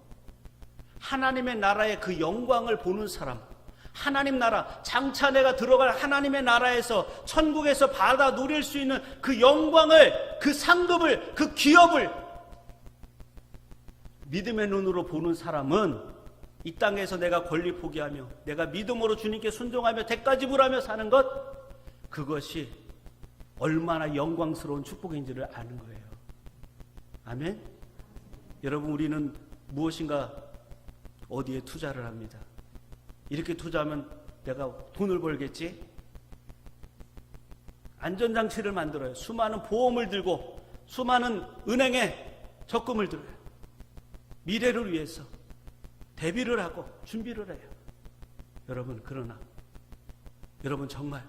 하나님의 나라의 그 영광을 보는 사람, 하나님 나라, 장차 내가 들어갈 하나님의 나라에서, 천국에서 받아 누릴 수 있는 그 영광을, 그 상급을, 그 기업을 믿음의 눈으로 보는 사람은 이 땅에서 내가 권리 포기하며 내가 믿음으로 주님께 순종하며 대가 지불하며 사는 것, 그것이 얼마나 영광스러운 축복인지를 아는 거예요. 아멘? 여러분, 우리는 무엇인가 어디에 투자를 합니다. 이렇게 투자하면 내가 돈을 벌겠지? 안전장치를 만들어요. 수많은 보험을 들고 수많은 은행에 적금을 들어요. 미래를 위해서 대비를 하고 준비를 해요. 여러분, 그러나 여러분 정말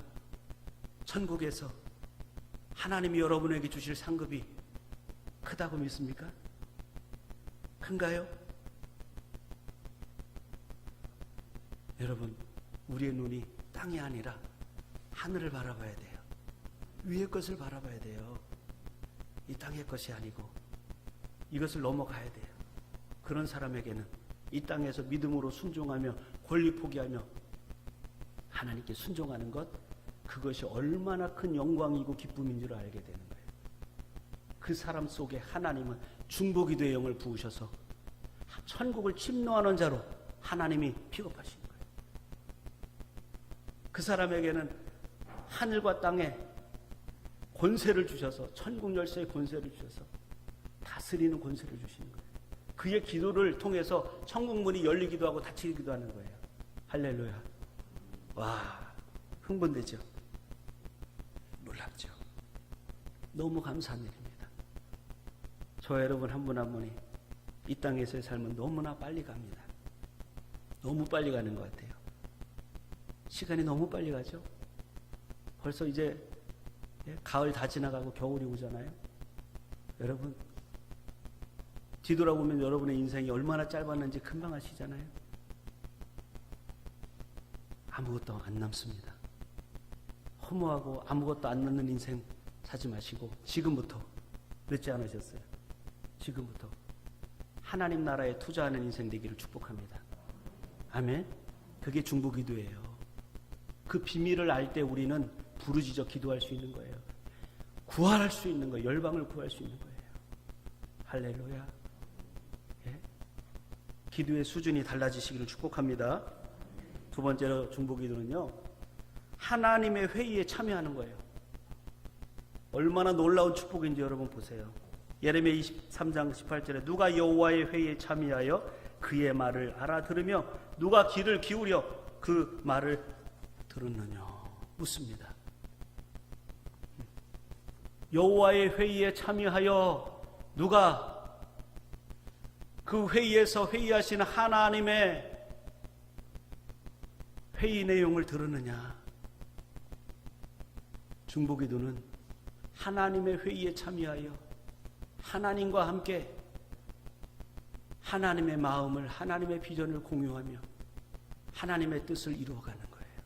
천국에서 하나님이 여러분에게 주실 상급이 크다고 믿습니까? 큰가요? 여러분, 우리의 눈이 땅이 아니라 하늘을 바라봐야 돼요. 위의 것을 바라봐야 돼요. 이 땅의 것이 아니고 이것을 넘어가야 돼요. 그런 사람에게는 이 땅에서 믿음으로 순종하며 권리 포기하며 하나님께 순종하는 것, 그것이 얼마나 큰 영광이고 기쁨인 줄 알게 되는 거예요. 그 사람 속에 하나님은 중보기도의 영을 부으셔서 천국을 침노하는 자로 하나님이 픽업하신 거예요. 그 사람에게는 하늘과 땅에 권세를 주셔서, 천국 열쇠의 권세를 주셔서 다스리는 권세를 주시는 거예요. 그의 기도를 통해서 천국 문이 열리기도 하고 닫히기도 하는 거예요. 할렐루야. 와, 흥분되죠? 놀랍죠? 너무 감사한 일입니다. 저 여러분 한 분 한 분이 이 땅에서의 삶은 너무나 빨리 갑니다. 너무 빨리 가는 것 같아요. 시간이 너무 빨리 가죠? 벌써 이제 가을 다 지나가고 겨울이 오잖아요. 여러분, 뒤돌아보면 여러분의 인생이 얼마나 짧았는지 금방 아시잖아요. 아무것도 안 남습니다. 허무하고 아무것도 안 남는 인생 사지 마시고 지금부터, 늦지 않으셨어요? 지금부터 하나님 나라에 투자하는 인생 되기를 축복합니다. 아멘. 그게 중보기도예요. 그 비밀을 알 때 우리는 부르짖어 기도할 수 있는 거예요. 구할 수 있는 거예요. 열방을 구할 수 있는 거예요. 할렐루야. 예? 기도의 수준이 달라지시기를 축복합니다. 두 번째로 중보기도는요, 하나님의 회의에 참여하는 거예요. 얼마나 놀라운 축복인지 여러분 보세요. 예레미야 23장 18절에 누가 여호와의 회의에 참여하여 그의 말을 알아들으며 누가 귀를 기울여 그 말을 들었느냐 묻습니다. 여호와의 회의에 참여하여 누가 그 회의에서 회의하시는 하나님의 회의 내용을 들었느냐. 중보기도는 하나님의 회의에 참여하여 하나님과 함께 하나님의 마음을, 하나님의 비전을 공유하며 하나님의 뜻을 이루어가는 거예요.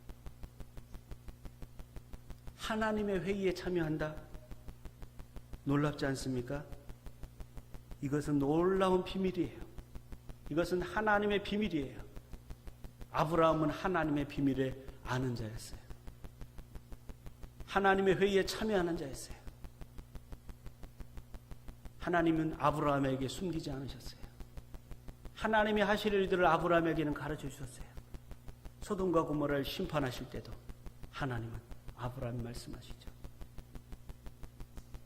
하나님의 회의에 참여한다? 놀랍지 않습니까? 이것은 놀라운 비밀이에요. 이것은 하나님의 비밀이에요. 아브라함은 하나님의 비밀에 아는 자였어요. 하나님의 회의에 참여하는 자였어요. 하나님은 아브라함에게 숨기지 않으셨어요. 하나님이 하실 일들을 아브라함에게는 가르쳐 주셨어요. 소돔과 고모라를 심판하실 때도 하나님은 아브라함이 말씀하시죠.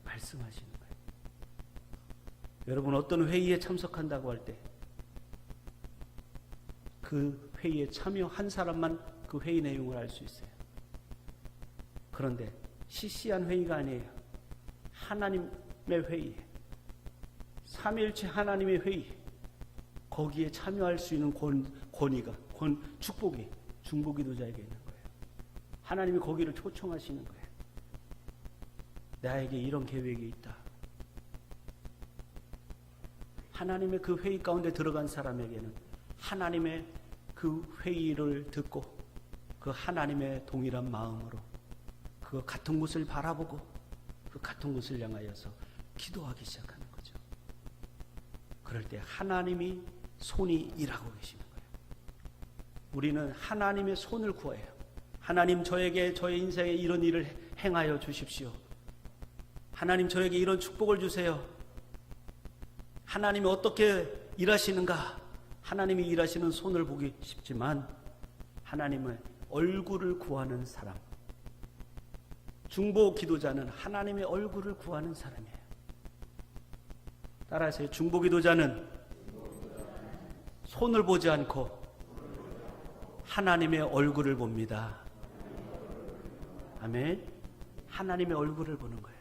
말씀하시는 거예요. 여러분, 어떤 회의에 참석한다고 할 때 그 회의에 참여한 사람만 그 회의 내용을 알 수 있어요. 그런데 시시한 회의가 아니에요. 하나님의 회의, 삼위일체 하나님의 회의, 거기에 참여할 수 있는 권위가, 축복이 중보기도자에게 있는 거예요. 하나님이 거기를 초청하시는 거예요. 나에게 이런 계획이 있다. 하나님의 그 회의 가운데 들어간 사람에게는 하나님의 그 회의를 듣고 그 하나님의 동일한 마음으로 그 같은 곳을 바라보고 그 같은 곳을 향하여서 기도하기 시작하는 거죠. 그럴 때 하나님이 손이 일하고 계시는 거예요. 우리는 하나님의 손을 구해요. 하나님, 저에게 저의 인생에 이런 일을 행하여 주십시오. 하나님, 저에게 이런 축복을 주세요. 하나님이 어떻게 일하시는가? 하나님이 일하시는 손을 보기 쉽지만 하나님의 얼굴을 구하는 사람, 중보 기도자는 하나님의 얼굴을 구하는 사람이에요. 따라하세요. 중보 기도자는 손을 보지 않고 하나님의 얼굴을 봅니다. 아멘. 하나님의 얼굴을 보는 거예요.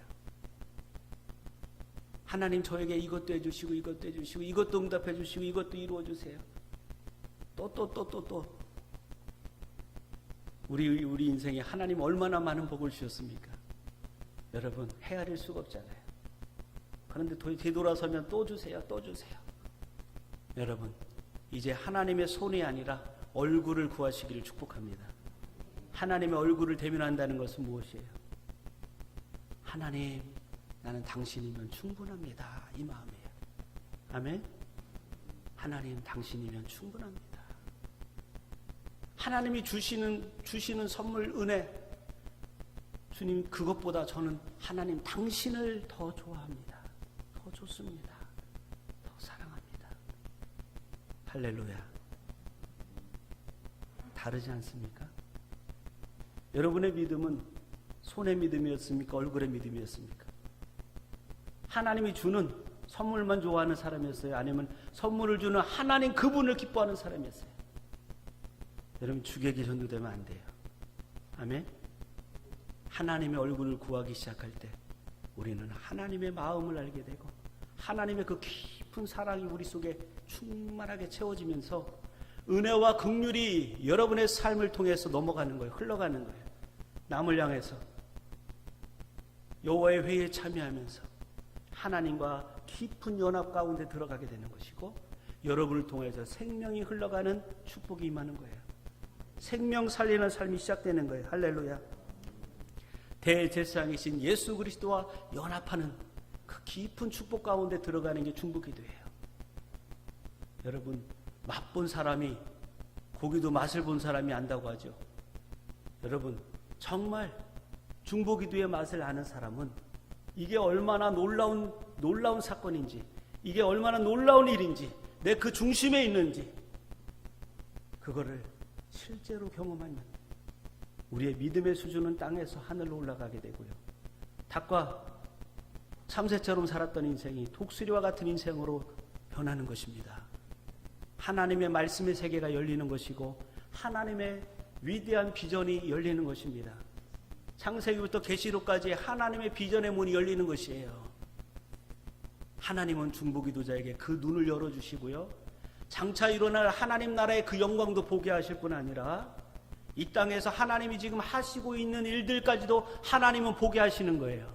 하나님, 저에게 이것도 해주시고 이것도 해주시고 이것도 응답해 주시고 이것도 이루어 주세요. 또 우리 인생에 하나님 얼마나 많은 복을 주셨습니까? 여러분, 헤아릴 수가 없잖아요. 그런데 되돌아서면 또 주세요. 여러분, 이제 하나님의 손이 아니라 얼굴을 구하시기를 축복합니다. 하나님의 얼굴을 대면한다는 것은 무엇이에요? 하나님, 나는 당신이면 충분합니다. 이 마음이에요. 아멘. 하나님, 당신이면 충분합니다. 하나님이 주시는 선물, 은혜, 주님, 그것보다 저는 하나님 당신을 더 좋아합니다. 더 좋습니다. 더 사랑합니다. 할렐루야. 다르지 않습니까? 여러분의 믿음은 손의 믿음이었습니까? 얼굴의 믿음이었습니까? 하나님이 주는 선물만 좋아하는 사람이었어요? 아니면 선물을 주는 하나님 그분을 기뻐하는 사람이었어요? 여러분, 주객이 전도되면 안 돼요. 아멘. 하나님의 얼굴을 구하기 시작할 때 우리는 하나님의 마음을 알게 되고 하나님의 그 깊은 사랑이 우리 속에 충만하게 채워지면서 은혜와 긍휼이 여러분의 삶을 통해서 넘어가는 거예요. 흘러가는 거예요. 남을 향해서 여호와의 회의에 참여하면서 하나님과 깊은 연합 가운데 들어가게 되는 것이고, 여러분을 통해서 생명이 흘러가는 축복이 임하는 거예요. 생명 살리는 삶이 시작되는 거예요. 할렐루야. 대제사장이신 예수 그리스도와 연합하는 그 깊은 축복 가운데 들어가는 게 중보기도예요. 여러분, 맛본 사람이, 고기도 맛을 본 사람이 안다고 하죠. 여러분, 정말 중보기도의 맛을 아는 사람은 이게 얼마나 놀라운 사건인지, 이게 얼마나 놀라운 일인지, 내 그 중심에 있는지, 그거를 실제로 경험하면 우리의 믿음의 수준은 땅에서 하늘로 올라가게 되고요. 닭과 참새처럼 살았던 인생이 독수리와 같은 인생으로 변하는 것입니다. 하나님의 말씀의 세계가 열리는 것이고 하나님의 위대한 비전이 열리는 것입니다. 창세기부터 계시록까지 하나님의 비전의 문이 열리는 것이에요. 하나님은 중보기도자에게 그 눈을 열어주시고요, 장차 일어날 하나님 나라의 그 영광도 보게 하실 뿐 아니라 이 땅에서 하나님이 지금 하시고 있는 일들까지도 하나님은 보게 하시는 거예요.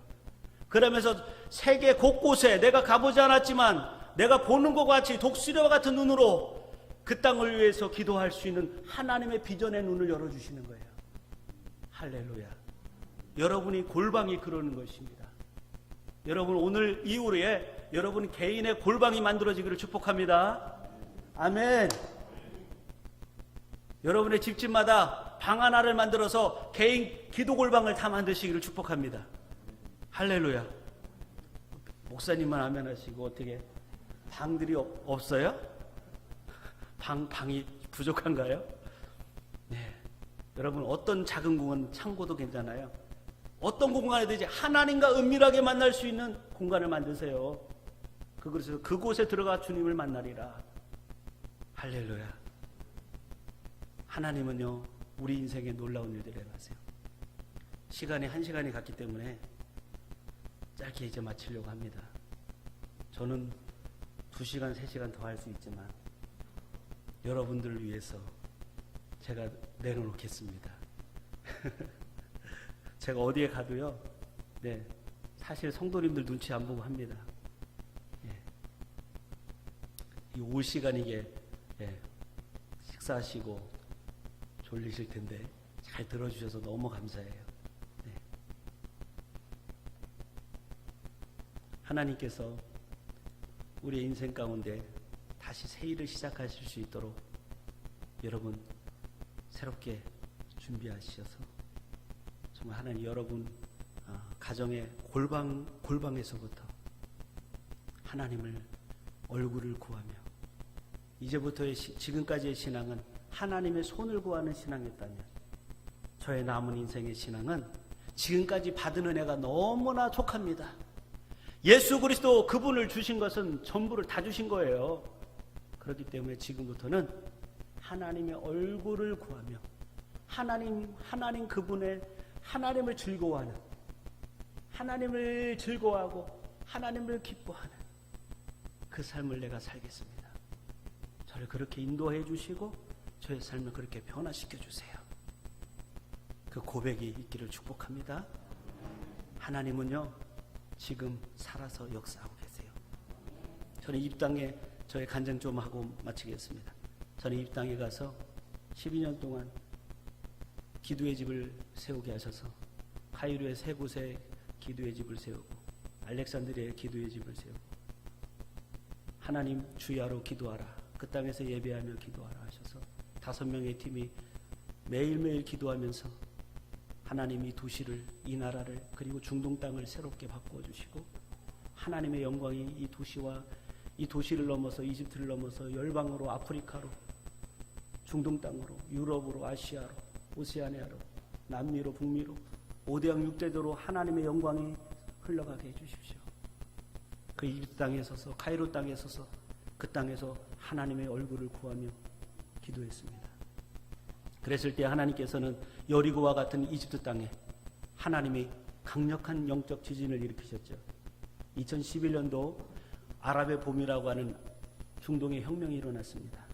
그러면서 세계 곳곳에 내가 가보지 않았지만 내가 보는 것 같이 독수리와 같은 눈으로 그 땅을 위해서 기도할 수 있는 하나님의 비전의 눈을 열어주시는 거예요. 할렐루야. 여러분이 골방이 그러는 것입니다. 여러분, 오늘 이후에 여러분 개인의 골방이 만들어지기를 축복합니다. 아멘. 여러분의 집집마다 방 하나를 만들어서 개인 기도 골방을 다 만드시기를 축복합니다. 할렐루야. 목사님만 아멘 하시고 어떻게 방들이 없어요? 방이 부족한가요? 네. 여러분, 어떤 작은 공간, 창고도 괜찮아요. 어떤 공간에든지 하나님과 은밀하게 만날 수 있는 공간을 만드세요. 그래서 그곳에 들어가 주님을 만나리라. 할렐루야. 하나님은요, 우리 인생에 놀라운 일들을 행하세요. 시간이 1시간이 갔기 때문에 짧게 이제 마치려고 합니다. 저는 2시간, 3시간 더 할 수 있지만 여러분들을 위해서 제가 내려놓겠습니다. 제가 어디에 가도요, 네, 사실 성도님들 눈치 안 보고 합니다. 예. 이 올 시간 이게, 예, 식사하시고 졸리실 텐데 잘 들어주셔서 너무 감사해요. 네. 하나님께서 우리의 인생 가운데 다시 새 일을 시작하실 수 있도록 여러분 새롭게 준비하셔서 정말 하나님 여러분 가정의 골방에서부터 하나님을 얼굴을 구하며 이제부터의 지금까지의 신앙은 하나님의 손을 구하는 신앙이었다면 저의 남은 인생의 신앙은 지금까지 받은 은혜가 너무나 족합니다. 예수 그리스도 그분을 주신 것은 전부를 다 주신 거예요. 그렇기 때문에 지금부터는 하나님의 얼굴을 구하며 하나님 그분의 하나님을 즐거워하는 하나님을 즐거워하고 하나님을 기뻐하는 그 삶을 내가 살겠습니다. 저를 그렇게 인도해 주시고 저의 삶을 그렇게 변화시켜 주세요. 그 고백이 있기를 축복합니다. 하나님은요 지금 살아서 역사하고 계세요. 저는 이 땅에 저의 간증 좀 하고 마치겠습니다. 저는 이 땅에 가서 12년 동안 기도의 집을 세우게 하셔서 카이로의 세 곳에 기도의 집을 세우고 알렉산드리아의 기도의 집을 세우고 하나님 주야로 기도하라 그 땅에서 예배하며 기도하라 하셔서 5명의 팀이 매일매일 기도하면서 하나님 이 도시를 이 나라를 그리고 중동 땅을 새롭게 바꾸어 주시고 하나님의 영광이 이 도시와 이 도시를 넘어서 이집트를 넘어서 열방으로 아프리카로 중동 땅으로 유럽으로 아시아로 오세아니아로 남미로 북미로 5대양 6대도로 하나님의 영광이 흘러가게 해주십시오. 그 이집트 땅에 서서 카이로 땅에 서서 그 땅에서 하나님의 얼굴을 구하며 기도했습니다. 그랬을 때 하나님께서는 여리고와 같은 이집트 땅에 하나님이 강력한 영적 지진을 일으키셨죠. 2011년도 아랍의 봄이라고 하는 중동의 혁명이 일어났습니다.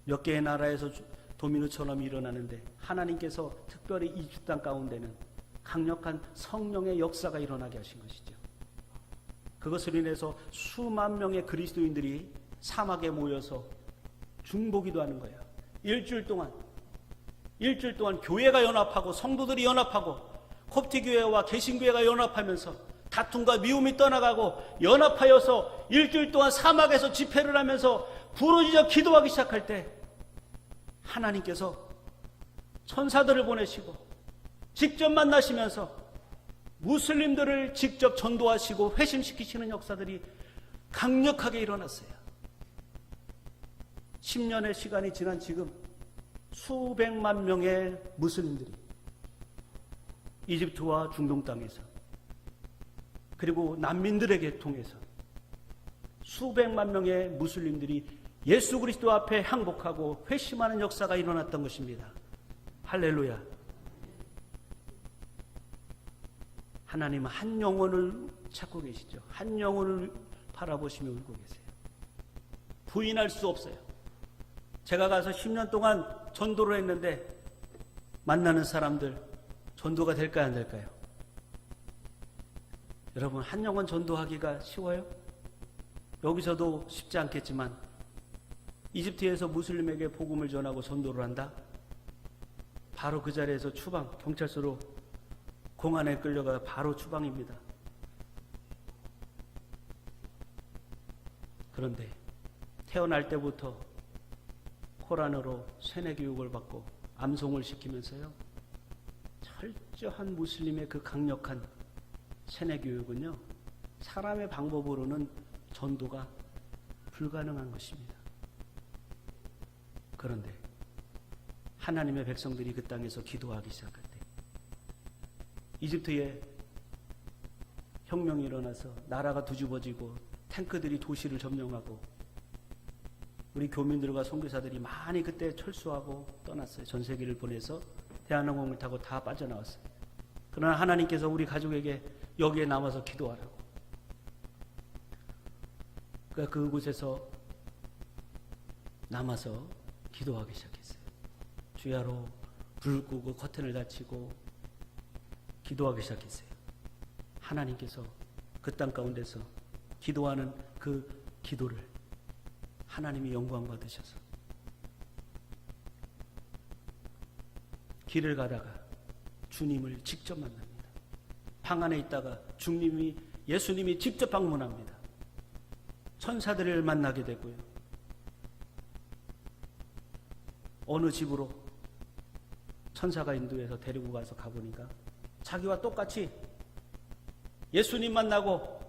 몇 개의 나라에서 도미노처럼 일어나는데 하나님께서 특별히 이집트 땅 가운데는 강력한 성령의 역사가 일어나게 하신 것이죠. 그것으로 인해서 수만 명의 그리스도인들이 사막에 모여서 중보기도 하는 거예요. 일주일 동안 교회가 연합하고 성도들이 연합하고 콥티교회와 개신교회가 연합하면서 다툼과 미움이 떠나가고 연합하여서 일주일 동안 사막에서 집회를 하면서 부르짖어 기도하기 시작할 때 하나님께서 천사들을 보내시고 직접 만나시면서 무슬림들을 직접 전도하시고 회심시키시는 역사들이 강력하게 일어났어요. 10년의 시간이 지난 지금 수백만 명의 무슬림들이 이집트와 중동 땅에서 그리고 난민들에게 통해서 수백만 명의 무슬림들이 예수 그리스도 앞에 항복하고 회심하는 역사가 일어났던 것입니다. 할렐루야. 하나님은 한 영혼을 찾고 계시죠. 한 영혼을 바라보시며 울고 계세요. 부인할 수 없어요. 제가 가서 10년 동안 전도를 했는데 만나는 사람들 전도가 될까요, 안 될까요? 여러분, 한 영혼 전도하기가 쉬워요? 여기서도 쉽지 않겠지만 이집트에서 무슬림에게 복음을 전하고 전도를 한다? 바로 그 자리에서 추방, 경찰서로 공안에 끌려가 바로 추방입니다. 그런데 태어날 때부터 코란으로 세뇌 교육을 받고 암송을 시키면서요, 철저한 무슬림의 그 강력한 세뇌 교육은요, 사람의 방법으로는 전도가 불가능한 것입니다. 그런데 하나님의 백성들이 그 땅에서 기도하기 시작할 때 이집트에 혁명이 일어나서 나라가 뒤집어지고 탱크들이 도시를 점령하고 우리 교민들과 선교사들이 많이 그때 철수하고 떠났어요. 전 세계를 보내서 대한항공을 타고 다 빠져나왔어요. 그러나 하나님께서 우리 가족에게 여기에 남아서 기도하라고. 그러니까 그곳에서 남아서 기도하기 시작했어요. 주야로 불 끄고 커튼을 닫히고 기도하기 시작했어요. 하나님께서 그 땅 가운데서 기도하는 그 기도를 하나님이 영광 받으셔서 길을 가다가 주님을 직접 만납니다. 방 안에 있다가 예수님이 직접 방문합니다. 천사들을 만나게 되고요. 어느 집으로 천사가 인도해서 데리고 가서 가보니까 자기와 똑같이 예수님 만나고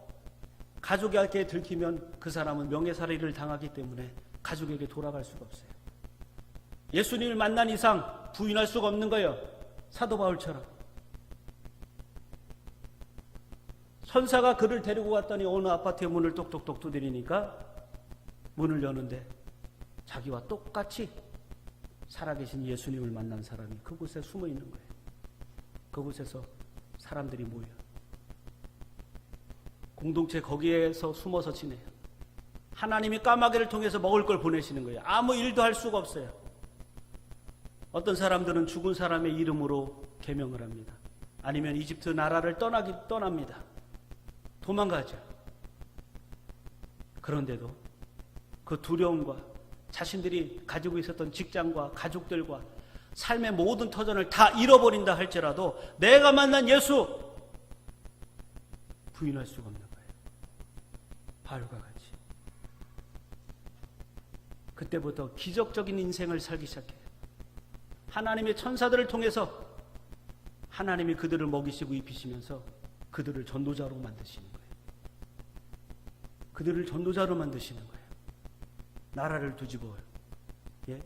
가족에게 들키면 그 사람은 명예살인을 당하기 때문에 가족에게 돌아갈 수가 없어요. 예수님을 만난 이상 부인할 수가 없는 거예요. 사도 바울처럼. 천사가 그를 데리고 갔더니 어느 아파트의 문을 똑똑똑 두드리니까 문을 여는데 자기와 똑같이 살아계신 예수님을 만난 사람이 그곳에 숨어 있는 거예요. 그곳에서 사람들이 모여 공동체 거기에서 숨어서 지내요. 하나님이 까마귀를 통해서 먹을 걸 보내시는 거예요. 아무 일도 할 수가 없어요. 어떤 사람들은 죽은 사람의 이름으로 계명을 합니다. 아니면 이집트 나라를 떠납니다. 도망가죠. 그런데도 그 두려움과 자신들이 가지고 있었던 직장과 가족들과 삶의 모든 터전을 다 잃어버린다 할지라도 내가 만난 예수 부인할 수가 없는 거예요. 바울과 같이. 그때부터 기적적인 인생을 살기 시작해요. 하나님의 천사들을 통해서 하나님이 그들을 먹이시고 입히시면서 그들을 전도자로 만드시는 거예요. 그들을 전도자로 만드시는 거예요. 나라를 뒤집어요. 예?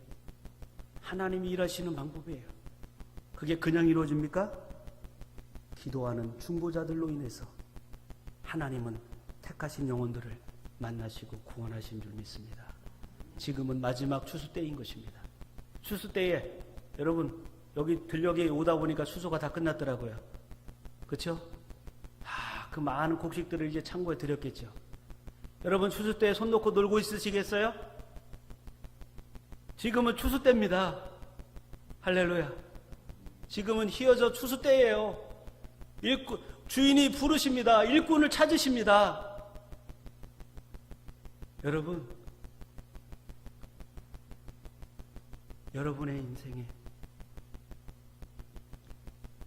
하나님이 일하시는 방법이에요. 그게 그냥 이루어집니까? 기도하는 중보자들로 인해서 하나님은 택하신 영혼들을 만나시고 구원하신 줄 믿습니다. 지금은 마지막 추수 때인 것입니다. 추수 때에 여러분 여기 들녘에 오다 보니까 추수가 다 끝났더라고요. 그렇죠? 그 많은 곡식들을 이제 창고에 들였겠죠. 여러분 추수 때에 손 놓고 놀고 있으시겠어요? 지금은 추수 때입니다. 할렐루야. 지금은 희어져 추수 때예요. 주인이 부르십니다. 일꾼을 찾으십니다. 여러분, 여러분의 인생에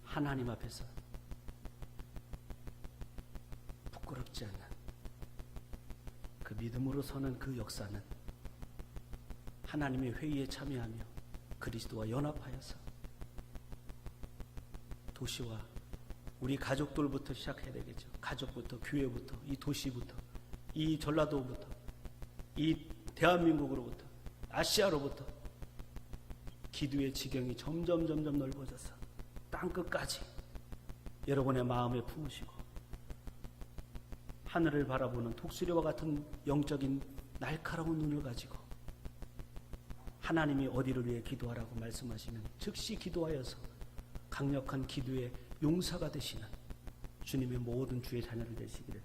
하나님 앞에서 부끄럽지 않는 그 믿음으로 서는 그 역사는 하나님의 회의에 참여하며 그리스도와 연합하여서 도시와 우리 가족들부터 시작해야 되겠죠. 가족부터, 교회부터, 이 도시부터, 이 전라도부터, 이 대한민국으로부터, 아시아로부터 기도의 지경이 점점 넓어져서 땅끝까지 여러분의 마음에 품으시고 하늘을 바라보는 독수리와 같은 영적인 날카로운 눈을 가지고 하나님이 어디를 위해 기도하라고 말씀하시면 즉시 기도하여서 강력한 기도의 용사가 되시는 주님의 모든 주의 자녀를 되시기를